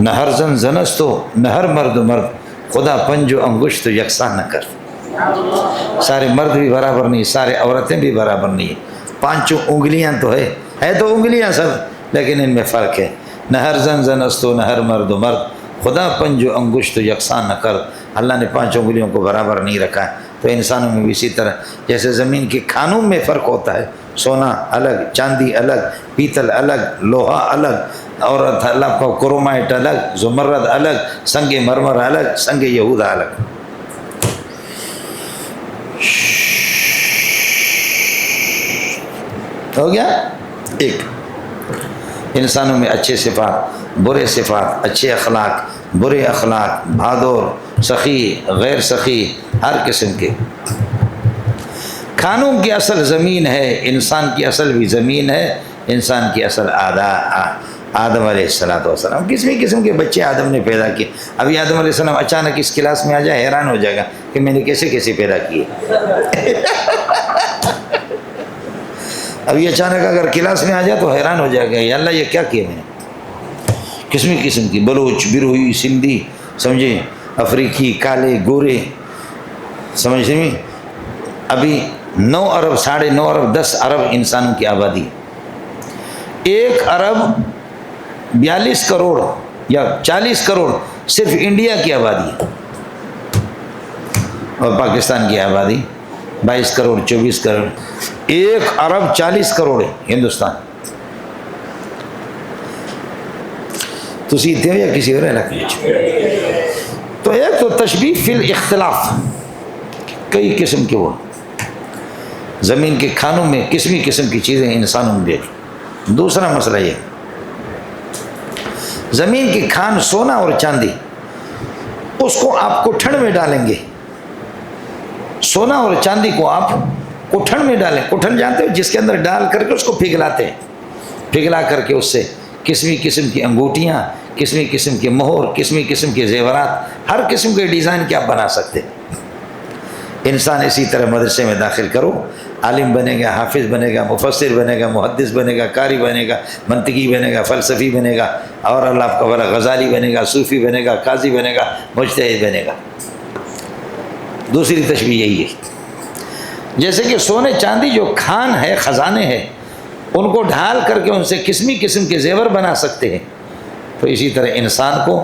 نہ ہر زن زنستو نہ ہر مرد و مرد، خدا پنج و انگشت یکساں نہ کر۔ سارے مرد بھی برابر نہیں، سارے عورتیں بھی برابر نہیں، پانچوں انگلیاں تو ہے تو انگلیاں سب، لیکن ان میں فرق ہے۔ نہ ہر زن زنستو نہ ہر مرد و مرد، خدا پنج و انگشت یکساں نہ کر، اللہ نے پانچ انگلیوں کو برابر نہیں رکھا ہے۔ تو انسانوں میں بھی اسی طرح جیسے زمین کے کھانوں میں فرق ہوتا ہے، سونا الگ، چاندی الگ، پیتل الگ، لوہا الگ، اور اللہ کا کرومائٹ الگ، زمرد الگ، سنگ مرمر الگ، سنگ یہودا الگ۔ ہو گیا ایک۔ انسانوں میں اچھے صفات، برے صفات، اچھے اخلاق، برے اخلاق، بہادر، سخی، غیر سخی، ہر قسم کے۔ کھانوں کی اصل زمین ہے، انسان کی اصل بھی زمین ہے، انسان کی اصل آدم علیہ السلام۔ قسم کے بچے آدم نے پیدا کیے۔ ابھی آدم علیہ السلام اچانک اس کلاس میں آ جائے حیران ہو جائے گا کہ میں نے کیسے پیدا کیے۔ ابھی اچانک اگر کلاس میں آ جائے تو حیران ہو جائے گا، یا اللہ یہ کیا کیا میں نے۔ قسم کی بلوچ، بروئی، سندھی، سمجھے، افریقی، کالے، گورے، سمجھتے میں۔ ابھی 9 ارب، 9.5 ارب، 10 ارب انسانوں کی آبادی، 1 ارب 42 کروڑ یا 40 کروڑ صرف انڈیا کی آبادی ہے، اور پاکستان کی آبادی 22 کروڑ 24 کروڑ، 1 ارب 40 کروڑ ہے ہندوستان۔ تو سیدھے ہو یا کسی اور علاقے میں۔ تو ایک تو تشبیہ فی الاختلاف، کئی قسم کے وہ زمین کے کھانوں میں قسم کی چیزیں انسانوں میں دیکھ۔ دوسرا مسئلہ یہ، زمین کے کھان سونا اور چاندی، اس کو آپ کٹھن میں ڈالیں گے، سونا اور چاندی کو آپ کٹھن میں ڈالیں۔ کٹھن جانتے ہو، جس کے اندر ڈال کر کے اس کو پگھلاتے ہیں، پگھلا کر کے اس سے قسم کی انگوٹھیاں، قسم کے مہر، قسم کے زیورات، ہر قسم کے ڈیزائن کے آپ بنا سکتے ہیں۔ انسان اسی طرح مدرسے میں داخل کرو، عالم بنے گا، حافظ بنے گا، مفسر بنے گا، محدث بنے گا، قاری بنے گا، منطقی بنے گا، فلسفی بنے گا، اور اللہ کا بھلا غزالی بنے گا، صوفی بنے گا، قاضی بنے گا، مجتہد بنے گا۔ دوسری تشبیہ یہی ہے، جیسے کہ سونے چاندی جو کھان ہے، خزانے ہیں، ان کو ڈھال کر کے ان سے قسم کے زیور بنا سکتے ہیں، تو اسی طرح انسان کو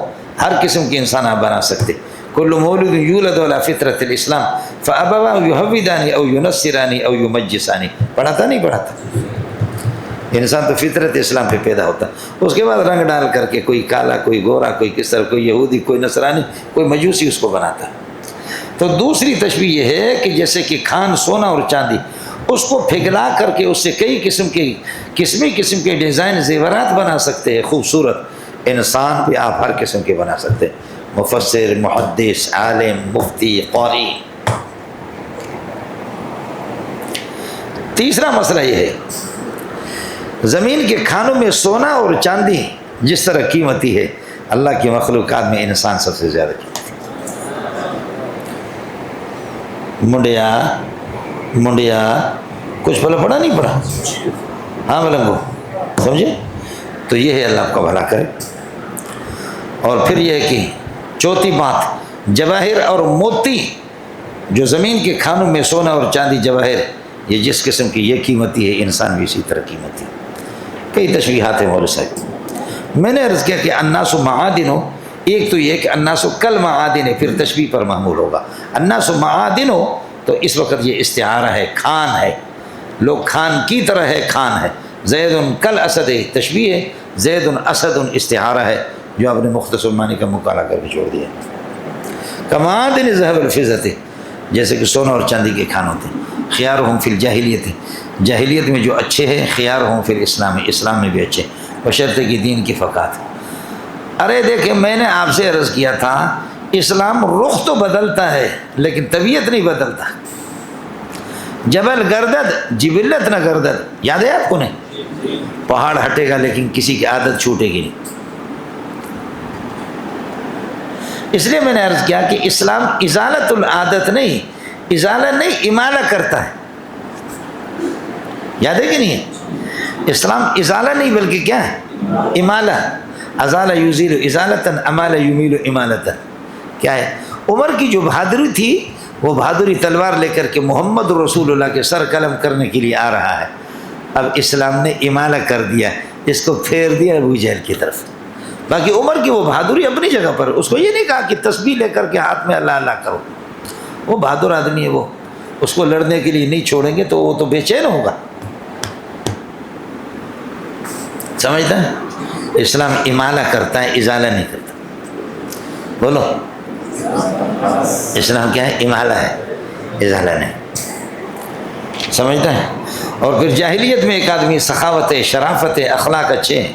ہر قسم کے انسان آپ بنا سکتے۔ کل مولود یولد علی فطرۃ الاسلام فابواہ یہودانہ او ینصرانہ او یمجسانہ۔ پڑھاتا نہیں پڑھاتا؟ انسان تو فطرت اسلام پہ پیدا ہوتا، اس کے بعد رنگ ڈال کر کے کوئی کالا، کوئی گورا، کوئی کس طرح، کوئی یہودی، کوئی نصرانی، کوئی مجوسی اس کو بناتا۔ تو دوسری تشبیہ یہ ہے کہ جیسے کہ کھان سونا اور چاندی، اس کو پھگلا کر کے اس سے کئی قسم کے ڈیزائن زیورات بنا سکتے ہیں خوبصورت۔ انسان بھی آپ ہر قسم کے بنا سکتے ہیں، مفسر، محدث، عالم، مفتی، قاری۔ تیسرا مسئلہ یہ ہے، زمین کے کھانوں میں سونا اور چاندی جس طرح قیمتی ہے، اللہ کی مخلوقات میں انسان سب سے زیادہ قیمتی۔ منڈیا کچھ بھلا پڑھا نہیں پڑھا؟ ہاں ملنگو، سمجھے؟ تو یہ ہے، اللہ کا بھلا کرے۔ اور پھر یہ ہے کہ چوتھی بات، جواہر اور موتی، جو زمین کے کھانوں میں سونا اور چاندی، جواہر، یہ جس قسم کی یہ قیمتی ہے، انسان بھی اسی طرح قیمتی ہے۔ کئی تشبیہات ہیں مولوی صاحب۔ میں نے عرض کیا کہ الناس معادن، ایک تو یہ کہ الناس کل معادن ہے، پھر تشبیہ پر معمول ہوگا۔ الناس معادن تو اس وقت یہ استعارہ ہے، کھان ہے، لوگ کھان کی طرح ہے، کھان ہے۔ زید کل اسد تشبیہ ہے، زید اسد استعارہ ہے، جو آپ نے مختصر معنی کا مطالعہ کر کے چھوڑ دیا۔ کمعادن ذهب الفضة، جیسے کہ سونا اور چاندی کے کھان ہوتے ہیں۔ خیارہم فی الجاہلیت، جاہلیت میں جو اچھے ہیں، خیارہم فی الاسلام، اسلام میں بھی اچھے، بشرطے کہ دین کی فقات۔ ارے دیکھیں میں نے آپ سے عرض کیا تھا اسلام رخ تو بدلتا ہے لیکن طبیعت نہیں بدلتا. جبل گردد جبلت نہ گردد، یاد ہے آپ کو؟ نہیں، پہاڑ ہٹے گا لیکن کسی کی عادت چھوٹے گی نہیں. اس لیے میں نے عرض کیا کہ اسلام ازالت العادت نہیں، ازالہ نہیں امالہ کرتا ہے. یاد ہے کہ نہیں ہے؟ اسلام ازالہ نہیں بلکہ کیا ہے؟ امالہ. ازالہ یزیل ازالتاً، امالہ یمیل امالتاً. کیا ہے؟ عمر کی جو بہادری تھی وہ بہادری تلوار لے کر کے محمد رسول اللہ کے سر قلم کرنے کے لیے آ رہا ہے. اب اسلام نے امالہ کر دیا، اس کو پھیر دیا ابو جہل کی طرف. باقی عمر کی وہ بہادری اپنی جگہ پر، اس کو یہ نہیں کہا کہ تسبیح لے کر کے ہاتھ میں اللہ اللہ کرو. وہ بہادر آدمی ہے، وہ اس کو لڑنے کے لیے نہیں چھوڑیں گے تو وہ تو بے چین ہوگا. سمجھتا ہے؟ اسلام امالہ کرتا ہے، ازالہ نہیں کرتا. بولو، اسلام کیا ہے؟ امالہ ہے، ازالہ نہیں. سمجھتا ہے؟ اور پھر جاہلیت میں ایک آدمی سخاوت، شرافت، اخلاق اچھے ہیں،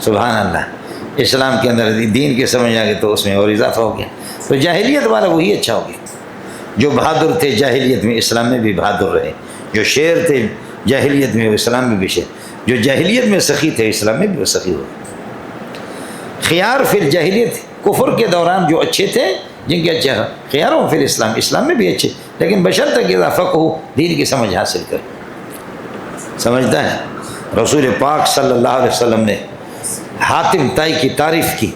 سبحان اللہ. اسلام کے اندر دین کے سمجھ آ گئے تو اس میں اور اضافہ ہو گیا. تو جاہلیت والا وہی اچھا ہو گیا. جو بہادر تھے جاہلیت میں اسلام میں بھی بہادر رہے، جو شیر تھے جاہلیت میں وہ اسلام میں بھی شیر، جو جاہلیت میں سخی تھے اسلام میں بھی وہ سخی ہوئے. خیار فی الجاہلیت، کفر کے دوران جو اچھے تھے، جن کے اچھے خیار ہوں فی الاسلام، اسلام میں بھی اچھے، لیکن بشرط کہ فقہ ہو، دین کی سمجھ حاصل کرے. سمجھتا ہے؟ رسول پاک صلی اللہ علیہ وسلم نے حاتم طائی کی تعریف کی،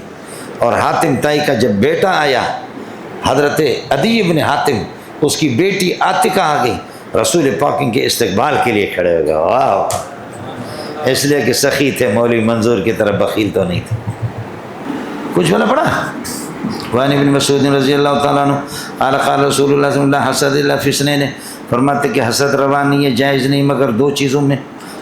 اور حاتم طائی کا جب بیٹا آیا حضرت عدی بن حاتم، اس کی بیٹی عاتقہ آ گئی، رسول پاک ان کے استقبال کے لیے کھڑے ہو گئے. واہ! اس لیے کہ سخی تھے، مولوی منظور کی طرف بخیل تو نہیں تھے. کچھ بنا پڑا. وعن ابن مسعود رضی اللہ تعالیٰ عنہ قال قال رسول اللہ صلی اللہ حسد اللہ فی اثنین، فرماتے کہ حسد روا نہیں ہے، جائز نہیں مگر دو چیزوں میں،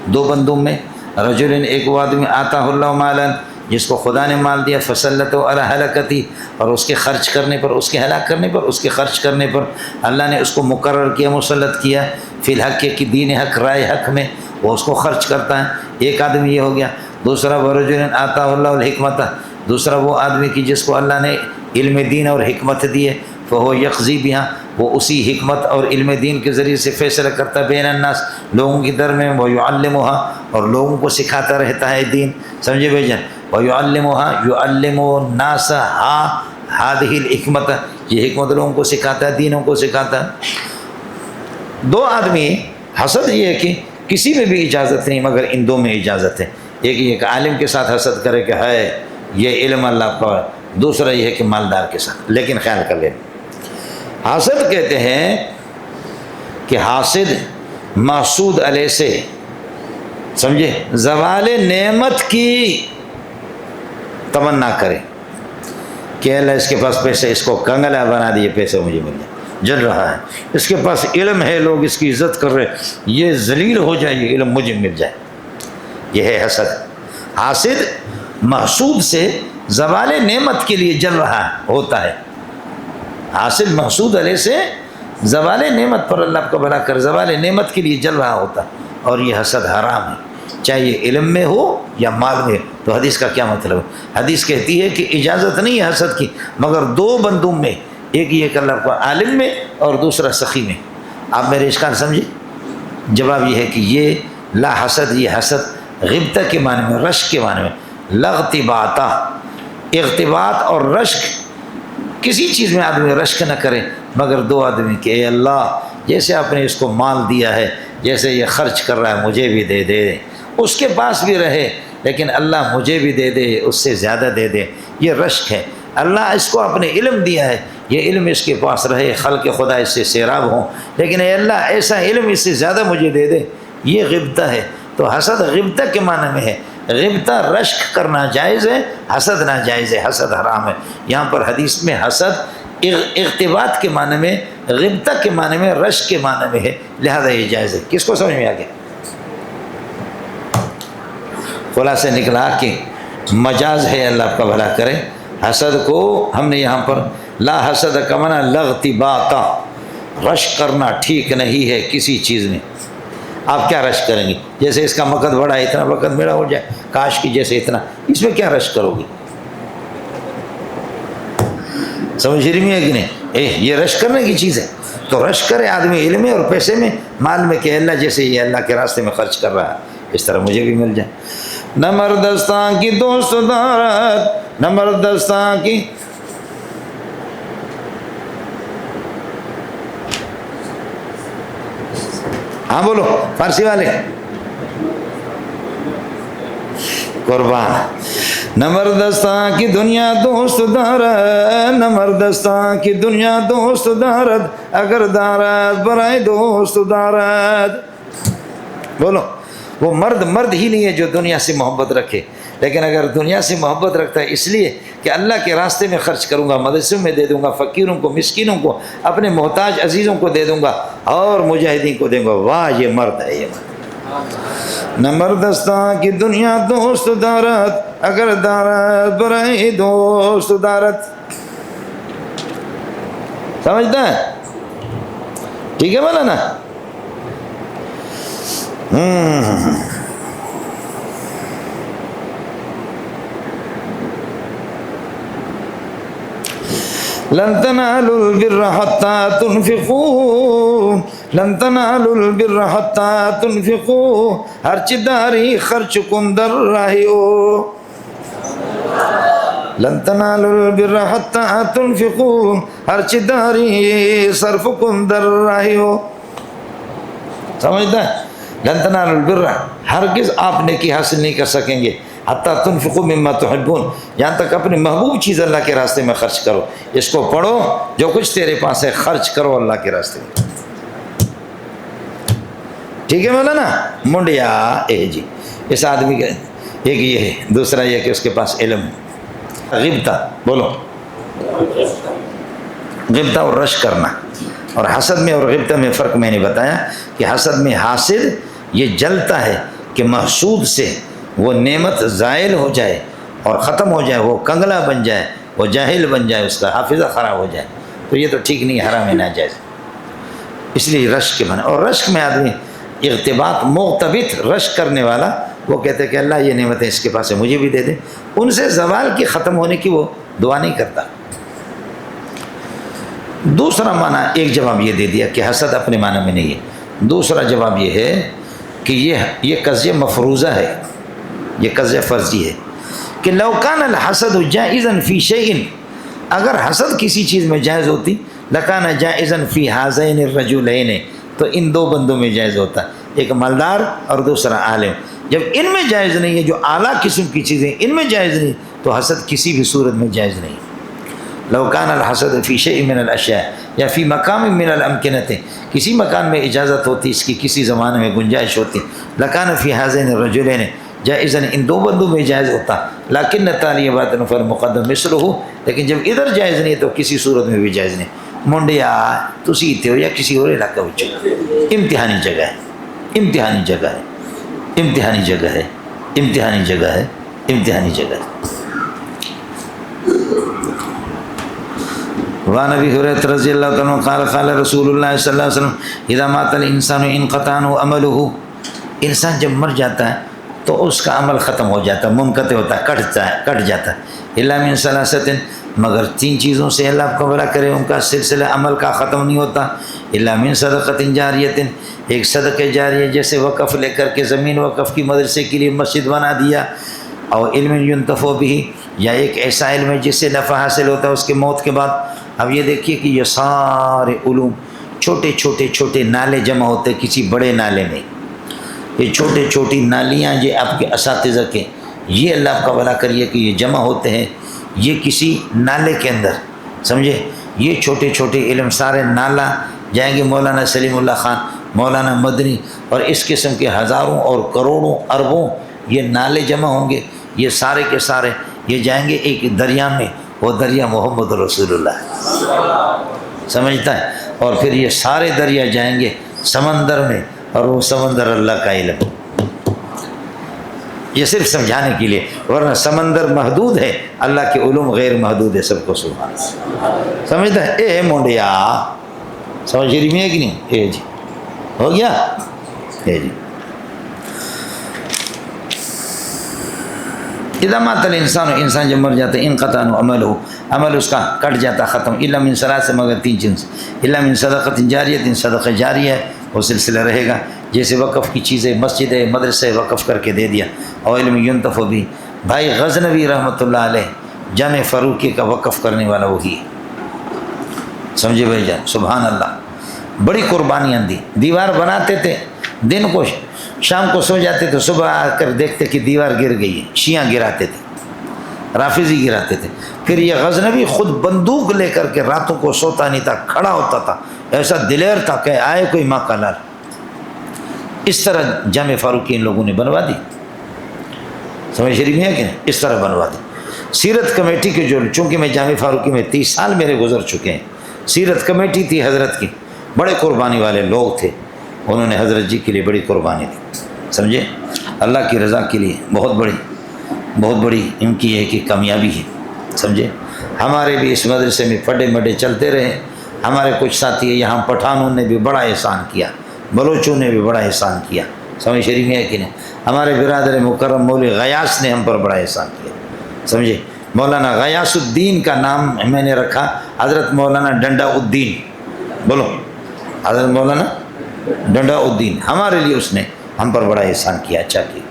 دو بندوں میں. رجل، ایک وہ آدمی آتا اللہ مالا، جس کو خدا نے مال دیا، فسلط علی ہلاکتی، اور اس کے خرچ کرنے پر، اس کے ہلاک کرنے پر، اس کے خرچ کرنے پر اللہ نے اس کو مقرر کیا، مسلط کیا فی الحق کی دین حق، رائے حق میں، وہ اس کو خرچ کرتا ہے. ایک آدمی یہ ہو گیا. دوسرا ورجل آتا اللہ الحکمت، دوسرا وہ آدمی کی جس کو اللہ نے علم دین اور حکمت دیے، فہو یقضی بہا، وہ اسی حکمت اور علم دین کے ذریعے سے فیصلہ کرتا ہے بین الناس، لوگوں کی درمیان، ویعلمھا، اور لوگوں کو سکھاتا رہتا ہے دین. سمجھے بھائی جان؟ ویعلمھا، یعلم الناس ہذہ الحکمت، یہ حکمت لوگوں کو سکھاتا ہے، دینوں کو سکھاتا ہے. دو آدمی، حسد یہ ہے کہ کسی میں بھی اجازت نہیں مگر ان دو میں اجازت ہے. ایک عالم کے ساتھ حسد کرے کہ ہے یہ علم اللہ کا ہے، دوسرا یہ ہے کہ مالدار کے ساتھ. لیکن خیال کر لیں، حاسد کہتے ہیں کہ حاسد محسود علیہ سے، سمجھے، زوال نعمت کی تمنا کرے کہ اللہ اس کے پاس پیسے، اس کو کنگلا بنا دیے، پیسے مجھے مل جائے، جل رہا ہے، اس کے پاس علم ہے، لوگ اس کی عزت کر رہے، یہ ذلیل ہو جائے، یہ علم مجھے مل جائے. یہ ہے حسد. حاسد محسود سے زوال نعمت کے لیے جل رہا ہوتا ہے. حاصل محسود علیہ سے زوال نعمت پر، اللہ کا بھلا کر، زوال نعمت کے لیے جل رہا ہوتا، اور یہ حسد حرام ہے، چاہے یہ علم میں ہو یا مال میں. تو حدیث کا کیا مطلب ہے؟ حدیث کہتی ہے کہ اجازت نہیں ہے حسد کی مگر دو بندوں میں، ایک یہ کہ اللہ کا عالم میں اور دوسرا سخی میں. آپ میرے اشکال سمجھے؟ جواب یہ ہے کہ یہ لا حسد، یہ حسد غبطہ کے معنی میں، رشک کے معنی میں، لاغتباطہ، اغتباط اور رشک، کسی چیز میں آدمی رشک نہ کرے مگر دو آدمی کہ اے اللہ جیسے آپ نے اس کو مال دیا ہے، جیسے یہ خرچ کر رہا ہے، مجھے بھی دے دے، اس کے پاس بھی رہے لیکن اللہ مجھے بھی دے دے، اس سے زیادہ دے دے. یہ رشک ہے. اللہ اس کو اپنے علم دیا ہے، یہ علم اس کے پاس رہے، خلق خدا اس سے سیراب ہوں، لیکن اے اللہ ایسا علم اس سے زیادہ مجھے دے دے. یہ غبطہ ہے. تو حسد غبطہ کے معنی میں ہے. غبطہ رشک کرنا جائز ہے، حسد ناجائز ہے، حسد حرام ہے. یہاں پر حدیث میں حسد اغتباط کے معنی میں، غبطہ کے معنی میں، رشک کے معنی میں ہے، لہذا یہ جائز ہے. کس کو سمجھ میں آ گیا؟ خلاصہ نکلا کہ مجاز ہے، اللہ آپ کا بھلا کرے. حسد کو ہم نے یہاں پر لا حسد کا معنی لاغتباط، رشک کرنا ٹھیک نہیں ہے کسی چیز میں. آپ کیا رشک کریں گے؟ جیسے اس کا مقد بڑا ہے، اتنا وقت میرا ہو جائے، کاش کی جیسے اتنا، اس میں کیا رشک کرو گی؟ سمجھ رہی ہے کہ نہیں؟ یہ رش کرنے کی چیز ہے، تو رش کرے آدمی علم میں اور پیسے میں، مال میں، کہ اللہ جیسے یہ اللہ کے راستے میں خرچ کر رہا ہے اس طرح مجھے بھی مل جائے۔ نہ مردستان کی دوست دارت، نہ مردستان کی، ہاں بولو فارسی والے، قربان۔ نہ مردستان کی دنیا دوست دارت، نہ مردستان کی دنیا دوست دارت، اگر دارت برائے دوست دارت۔ بولو، وہ مرد ہی نہیں ہے جو دنیا سے محبت رکھے، لیکن اگر دنیا سے محبت رکھتا ہے اس لیے کہ اللہ کے راستے میں خرچ کروں گا، مدرسوں میں دے دوں گا، فقیروں کو، مسکینوں کو، اپنے محتاج عزیزوں کو دے دوں گا اور مجاہدین کو دیں گا، واہ یہ مرد ہے، یہ مرد۔ نہ مردستان کی دنیا دوست دارت، اگر دارت برائے دوست دارت۔ سمجھتا ہے؟ ٹھیک ہے مولانا؟ لن تنالوا البر حتى تنفقوا، لن تنالوا البر حتى تنفقوا، ہرچ داری خرچ کن در راہیو، لن تنالوا البر حتى تنفقوا، ہرچ داری صرف کن در راہیو۔ سمجھتا ہے؟ لن تنالوا البر، ہرگز آپ نیکی حاصل نہیں کر سکیں گے، حتیٰ تنفقوا مما تحبون، یہاں تک اپنی محبوب چیز اللہ کے راستے میں خرچ کرو۔ اس کو پڑھو، جو کچھ تیرے پاس ہے خرچ کرو اللہ کے راستے میں۔ ٹھیک ہے مولانا؟ منڈیا اے جی، اس آدمی کا ایک یہ ہے، دوسرا یہ کہ اس کے پاس علم۔ غبطہ، بولو، غبطہ اور رش کرنا، اور حسد میں اور غبطہ میں فرق میں نے بتایا کہ حسد میں حاسد یہ جلتا ہے کہ محسود سے وہ نعمت زائل ہو جائے اور ختم ہو جائے، وہ کنگلا بن جائے، وہ جاہل بن جائے، اس کا حافظہ خراب ہو جائے، تو یہ تو ٹھیک نہیں، حرام ہے، ناجائز۔ اس لیے رشک کے بنا، اور رشک میں آدمی اغتباط، مغتبط رشک کرنے والا، وہ کہتے کہ اللہ یہ نعمتیں اس کے پاس ہے مجھے بھی دے دے، ان سے زوال کی، ختم ہونے کی وہ دعا نہیں کرتا۔ دوسرا معنی، ایک جواب یہ دے دیا کہ حسد اپنے معنی میں نہیں ہے، دوسرا جواب یہ ہے کہ یہ قضیہ مفروضہ ہے، یہ قضیہ فرضی ہے کہ لو کان الحسد جائزا فی شیء، اگر حسد کسی چیز میں جائز ہوتی، لکان جائزا فی ہذین الرجلین، تو ان دو بندوں میں جائز ہوتا، ایک مالدار اور دوسرا عالم۔ جب ان میں جائز نہیں ہے، جو اعلیٰ قسم کی چیزیں ان میں جائز نہیں، تو حسد کسی بھی صورت میں جائز نہیں۔ لو کان الحسد فی شیء من الاشیاء، یا فی مقام من الامکنۃ، کسی مکان میں اجازت ہوتی، اس کی کسی زمانے میں گنجائش ہوتی، لکان فی ہذین الرجلین جائزاً، ان دو بندوں میں جائز ہوتا، لیکن طالبات نفر مقدم مثلہ، لیکن جب ادھر جائز نہیں تو کسی صورت میں بھی جائز نہیں۔ منڈیا تسی تے ہو یا کسی اور علاقہ وچ، امتحانی جگہ ہے، امتحانی جگہ ہے، امتحانی جگہ ہے، امتحانی جگہ ہے، امتحانی جگہ ہے۔ وعن ابی ہریرہ رضی اللہ عنہ قال قال رسول اللہ صلی اللہ علیہ وسلم اذا مات الانسان انقطع عنہ عمله، انسان جب مر جاتا ہے تو اس کا عمل ختم ہو جاتا ہے، منقطع ہوتا ہے، کٹ جاتا ہے، الا من ثلاثۃ، مگر تین چیزوں سے اللہ آپ کو بھلا کرے ان کا سلسلہ عمل کا ختم نہیں ہوتا، الا من صدقۃ جاریۃ، ایک صدقہ جاریہ جیسے وقف لے کر کے زمین وقف کی، مدرسے کے لیے مسجد بنا دیا، اور علم ينتفع به، یا ایک ایسا علم ہے جس سے نفع حاصل ہوتا ہے اس کے موت کے بعد۔ اب یہ دیکھیے کہ یہ سارے علوم، چھوٹے چھوٹے چھوٹے نالے جمع ہوتے کسی بڑے نالے میں، یہ چھوٹی چھوٹی نالیاں یہ آپ کے اساتذہ کے، یہ اللہ آپ کا بھلا کریے کہ یہ جمع ہوتے ہیں، یہ کسی نالے کے اندر، سمجھے، یہ چھوٹے چھوٹے علم سارے نالہ جائیں گے مولانا سلیم اللہ خان، مولانا مدنی، اور اس قسم کے ہزاروں اور کروڑوں اربوں یہ نالے جمع ہوں گے، یہ سارے کے سارے یہ جائیں گے ایک دریا میں، وہ دریا محمد رسول اللہ ہے، سمجھتا ہے، اور پھر یہ سارے دریا جائیں گے سمندر میں، اور وہ سمندر اللہ کا علم، یہ صرف سمجھانے کے لیے، ورنہ سمندر محدود ہے، اللہ کے علوم غیر محدود ہے، سب کو سبحان اللہ، سمجھتا ہے۔ اے مونڈیا سمجھ رہی ہے کہ نہیں؟ اے جی ہو گیا، اے جی۔ اذا مات الانسان، انسان جب مر جاتا ہے، انقطع عنہ عملہ، عمل اس کا کٹ جاتا ختم، الا من ثلاث سے مگر 3 چیز، الا من صدقۃ جاریہ، صدقہ جاریہ وہ سلسلہ رہے گا، جیسے وقف کی چیزیں مسجد مدرسے وقف کر کے دے دیا، اور علم ينتفع بھی۔ بھائی غزنوی رحمۃ اللہ علیہ جامع فاروقی کا وقف کرنے والا وہی ہے، سمجھے بھائی جان، سبحان اللہ، بڑی قربانیاں دی، دیوار بناتے تھے، دن کو شام کو سو جاتے تو صبح آ کر دیکھتے کہ دیوار گر گئی ہے، شیعہ گراتے تھے، رافضی گراتے تھے، پھر یہ غزنوی خود بندوق لے کر کے راتوں کو سوتا نہیں تھا، کھڑا ہوتا تھا، ایسا دلیر تھا کہ آئے کوئی ماں کا لال۔ اس طرح جامع فاروقی ان لوگوں نے بنوا دی، سمجھ شریف میں ہے کہ نہیں، اس طرح بنوا دی۔ سیرت کمیٹی کے جو، چونکہ میں جامع فاروقی میں 30 سال میرے گزر چکے ہیں، سیرت کمیٹی تھی حضرت کی، بڑے قربانی والے لوگ تھے، انہوں نے حضرت جی کے لیے بڑی قربانی دی، سمجھے، اللہ کی رضا کے لیے بہت بڑی ان کی ہے کہ کامیابی ہے، سمجھے۔ ہمارے بھی اس مدرسے میں پھڈے مڈے چلتے رہے، ہمارے کچھ ساتھی یہاں پٹھانوں نے بھی بڑا احسان کیا، بلوچوں نے بھی بڑا احسان کیا، سمجھ شریف میں ہے کہ نہیں، ہمارے برادر مکرم مولوی غیاث نے ہم پر بڑا احسان کیا، سمجھے۔ مولانا غیاث الدین کا نام میں نے رکھا، حضرت مولانا ڈنڈا الدین، بولو حضرت مولانا ڈنڈا الدین، ہمارے لیے اس نے ہم پر بڑا احسان کیا، اچھا کیا۔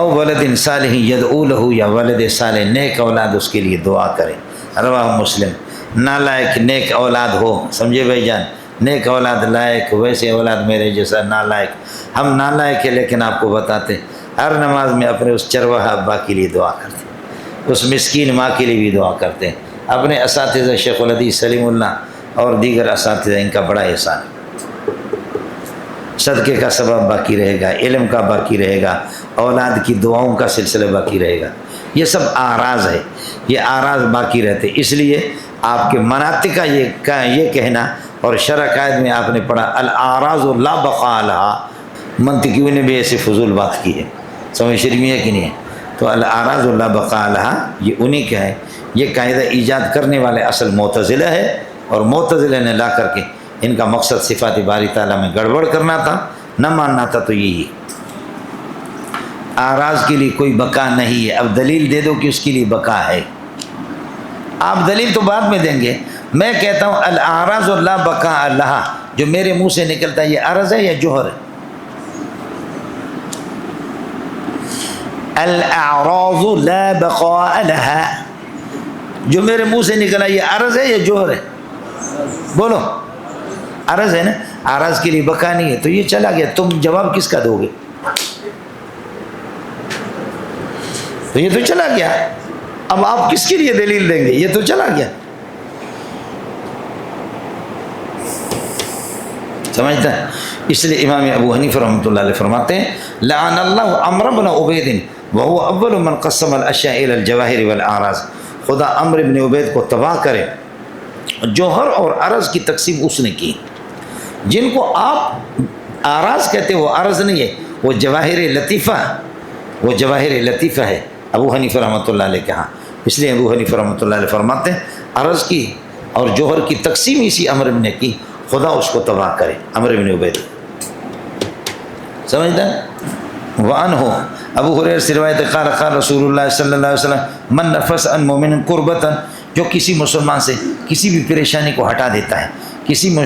او ولد صالح یدعو لہ، یا ولد صالح نیک اولاد اس کے لیے دعا کرے، رواہ مسلم۔ نالائق نیک اولاد ہو، سمجھے بھائی جان، نیک اولاد لائق، ویسے اولاد میرے جیسا نالائق، ہم نالائق ہیں لیکن آپ کو بتاتے ہر نماز میں اپنے اس چرواہا ابا کے لیے دعا کرتے، اس مسکین ماں کے لیے بھی دعا کرتے ہیں، اپنے اساتذہ شیخ الحدیث سلیم اللہ اور دیگر اساتذہ، ان کا بڑا احسان ہے۔ صدقے کا سبب باقی رہے گا، علم کا باقی رہے گا، اولاد کی دعاؤں کا سلسلہ باقی رہے گا، یہ سب اعراض ہے، یہ اعراض باقی رہتے، اس لیے آپ کے مناطق کا یہ کہنا، اور شرع قائد میں آپ نے پڑھا الاعراض لا بقاء لها، منطقیوں نے بھی ایسے فضول بات کی ہے، سمجھ شریف میں ہے کہ نہیں ہے، تو الاعراض لا بقاء لها یہ انہی کا ہے، یہ قاعدہ ایجاد کرنے والے اصل معتزلہ ہے، اور معتزلہ نے لا کر کے ان کا مقصد صفات باری تعالیٰ میں گڑبڑ کرنا تھا، نہ ماننا تھا، تو یہی اعراض کے لیے کوئی بقا نہیں ہے۔ اب دلیل دے دو کہ اس کے لیے بقا ہے، آپ دلیل تو بعد میں دیں گے، میں کہتا ہوں الاعراض لا بقاء لها، جو میرے منہ سے نکلتا ہے یہ عرض ہے یا جوہر ہے؟ الاعراض لا بقاء لها، جو میرے منہ سے نکلا یہ عرض ہے یا جوہر ہے؟ بولو، عرض ہے نا، عرض کے لیے بقا نہیں ہے، تو یہ چلا گیا، تم جواب کس کا دو گے؟ تو یہ تو چلا گیا، اب آپ کس کے لیے دلیل دیں گے؟ یہ تو چلا گیا، سمجھتا ہے؟ اس لیے امام ابو حنیفہ رحمۃ اللہ علیہ فرماتے ہیں لعن اللہ عمرو بن عبید وهو اول من قسم الاشیاء الى الجواہر والاعراض، خدا عمرو بن عبید کو تباہ کرے، جوہر اور عرض کی تقسیم اس نے کی، جن کو آپ اعراض کہتے وہ عرض نہیں ہے، وہ جواہر لطیفہ، وہ جواہر لطیفہ ہے، ابو حنیفہ رحمۃ اللہ علیہ کہا، اس لیے ابو حنیفہ رحمۃ اللہ علیہ فرماتے ہیں عرض کی اور جوہر کی تقسیم اسی عمرو نے کی، خدا اس کو تباہ کرے، عمرو بن عبید، سمجھتا ہے؟ وعنہ ابو ہریرہ سے روایت قال قال رسول اللہ صلی اللہ علیہ وسلم من نفس عن مومن قربتا، جو کسی مسلمان سے کسی بھی پریشانی کو ہٹا دیتا ہے، کسی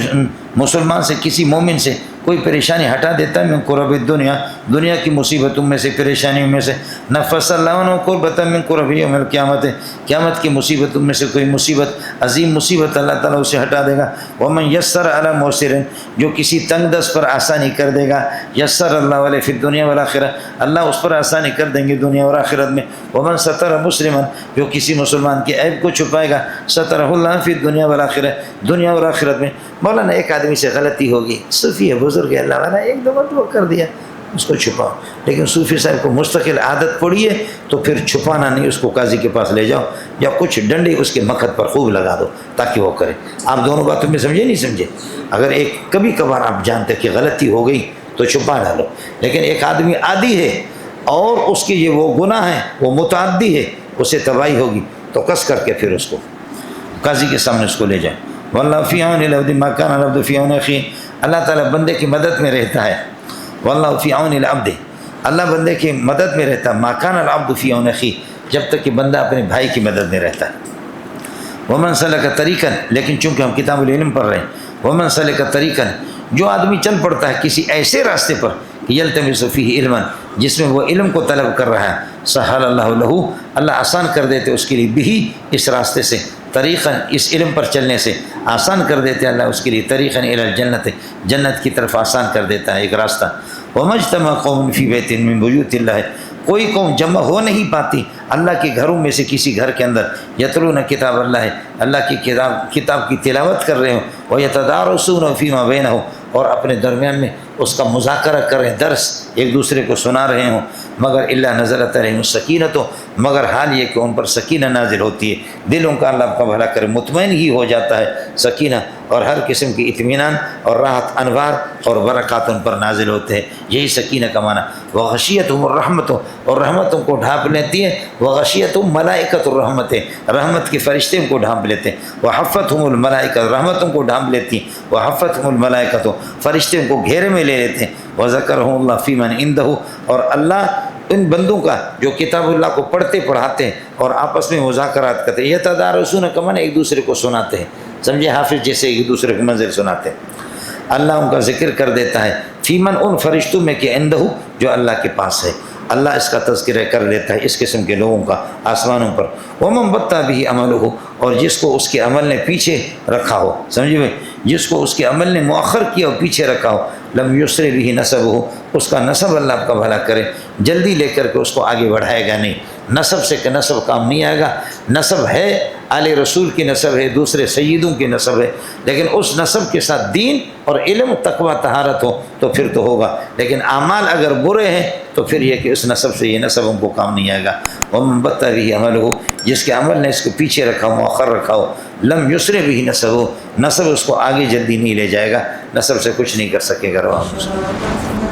مسلمان سے کسی مومن سے کوئی پریشانی ہٹا دیتا ہے، من قرب الدنیا، دنیا کی مصیبتوں میں سے، پریشانیوں میں سے، نفس اللہ عنہ قربتا من قرب یوم القیامت، قیامت کی مصیبتوں میں سے کوئی مصیبت، عظیم مصیبت اللہ تعالیٰ اسے ہٹا دے گا، ومن یسر علی معسر، جو کسی تنگ دست پر آسانی کر دے گا، یسر اللہ علیہ فی الدنیا والآخرہ، اللہ اس پر آسانی کر دیں گے دنیا اور آخرت میں، ومن ستر مسلما، جو کسی مسلمان کے عیب کو چھپائے گا، سترہ اللہ فی الدنیا والآخرہ، دنیا اور آخرت میں۔ مولانا ایک آدمی سے غلطی ہوگی، صوفی ہے، بزرگ ہے، اللہ والا، ایک دو مرتبہ کر دیا، اس کو چھپاؤ، لیکن صوفی صاحب کو مستقل عادت پڑی ہے تو پھر چھپانا نہیں، اس کو قاضی کے پاس لے جاؤ یا کچھ ڈنڈے اس کے مقد پر خوب لگا دو تاکہ وہ کرے۔ آپ دونوں باتوں میں سمجھے نہیں سمجھے؟ اگر ایک کبھی کبھار آپ جانتے کہ غلطی ہو گئی تو چھپا ڈالو، لیکن ایک آدمی عادی ہے اور اس کی یہ وہ گناہ ہے، وہ متعدی ہے، اسے تباہی ہوگی، تو کس کر کے پھر اس کو قاضی کے سامنے اس کو لے جائیں۔ واللہ فی عون العبد ما کان العبد فی عون اخیہ، اللہ تعالیٰ بندے کی مدد میں رہتا ہے، واللہ فی عون العبد، اللہ بندے کی مدد میں رہتا ہے، ما کان العبد فی عون اخیہ، جب تک کہ بندہ اپنے بھائی کی مدد میں رہتا ہے۔ ومن سلک طریقاً، لیکن چونکہ ہم کتاب العلم پڑھ رہے ہیں، ومن سلک طریقاً، جو آدمی چل پڑتا ہے کسی ایسے راستے پر کہ یلتمس فیہ علما، جس میں وہ علم کو طلب کر رہا ہے، سہل اللہ لہ، اللہ آسان کر دیتے اس کے لیے، بھی اس راستے سے، طریقاً اس علم پر چلنے سے آسان کر دیتے اللہ اس کے لیے، طریقاً الی الجنت، جنت کی طرف آسان کر دیتا ہے ایک راستہ۔ ومجتمع قوم فی بیت من بیوت اللہ، کوئی قوم جمع ہو نہیں پاتی اللہ کے گھروں میں سے کسی گھر کے اندر، یتلون کتاب اللہ کی کتاب کی تلاوت کر رہے ہوں، ویتدارسون فیما بینہم، اور اپنے درمیان میں اس کا مذاکرہ کر رہے ہیں، درس ایک دوسرے کو سنا رہے ہوں، مگر الا نزلت علیہم السکینۃ، مگر حال یہ کہ ان پر سکینہ نازل ہوتی ہے، دلوں کا اللہ کا بھلا کرے مطمئن ہی ہو جاتا ہے سکینہ، اور ہر قسم کی اطمینان اور راحت، انوار اور برکات ان پر نازل ہوتے ہیں، یہی سکینہ کا معنی۔ وغشیتہم الرحمۃ، اور رحمتوں کو ڈھانپ لیتی ہے، وغشیتہم ملائکۃ الرحمت، رحمت کے فرشتے ان کو ڈھانپ لیتے ہیں، وحفتہم الملائکۃ، رحمتوں کو ڈھانپ لیتی ہیں، وحفتہم الملائکۃ، فرشتے ان کو گھیرے میں لے لیتے ہیں، وذکرہم اللہ فی من عندہ، اور اللہ ان بندوں کا جو کتاب اللہ کو پڑھتے پڑھاتے ہیں اور آپس میں مذاکرات کرتے ہیں، یتدارسون کا معنی ایک دوسرے کو سناتے ہیں، سمجھے حافظ جیسے ایک دوسرے کو منزل سناتے ہیں، اللہ ان کا ذکر کر دیتا ہے، فی من، ان فرشتوں میں کہ عندہ، جو اللہ کے پاس ہے، اللہ اس کا تذکرہ کر دیتا ہے اس قسم کے لوگوں کا آسمانوں پر۔ ومن بطا بھی عملہ، اور جس کو اس کے عمل نے پیچھے رکھا ہو، سمجھے بھائی، جس کو اس کے عمل نے مؤخر کیا اور پیچھے رکھا ہو، لم یسر بھی نسبہ، اس کا نسب اللہ آپ کا بھلا کرے، جلدی لے کر کے اس کو آگے بڑھائے گا نہیں، نسب سے کہ نسب کام نہیں آئے گا، نسب ہے آل رسول کی نسب ہے، دوسرے سیدوں کی نسب ہے، لیکن اس نسب کے ساتھ دین اور علم، تقوی، طہارت ہو تو پھر تو ہوگا، لیکن اعمال اگر برے ہیں تو پھر یہ کہ اس نسب سے یہ نسب ان کو کام نہیں آئے گا۔ ومن بطا بھی عملہ، جس کے عمل نے اس کو پیچھے رکھا ہو، مؤخر رکھا ہو، لم یسر بھی نسبہ، نسب اس کو آگے جلدی نہیں لے جائے گا، نسب سے کچھ نہیں کر سکے گا۔ رواه مسلم۔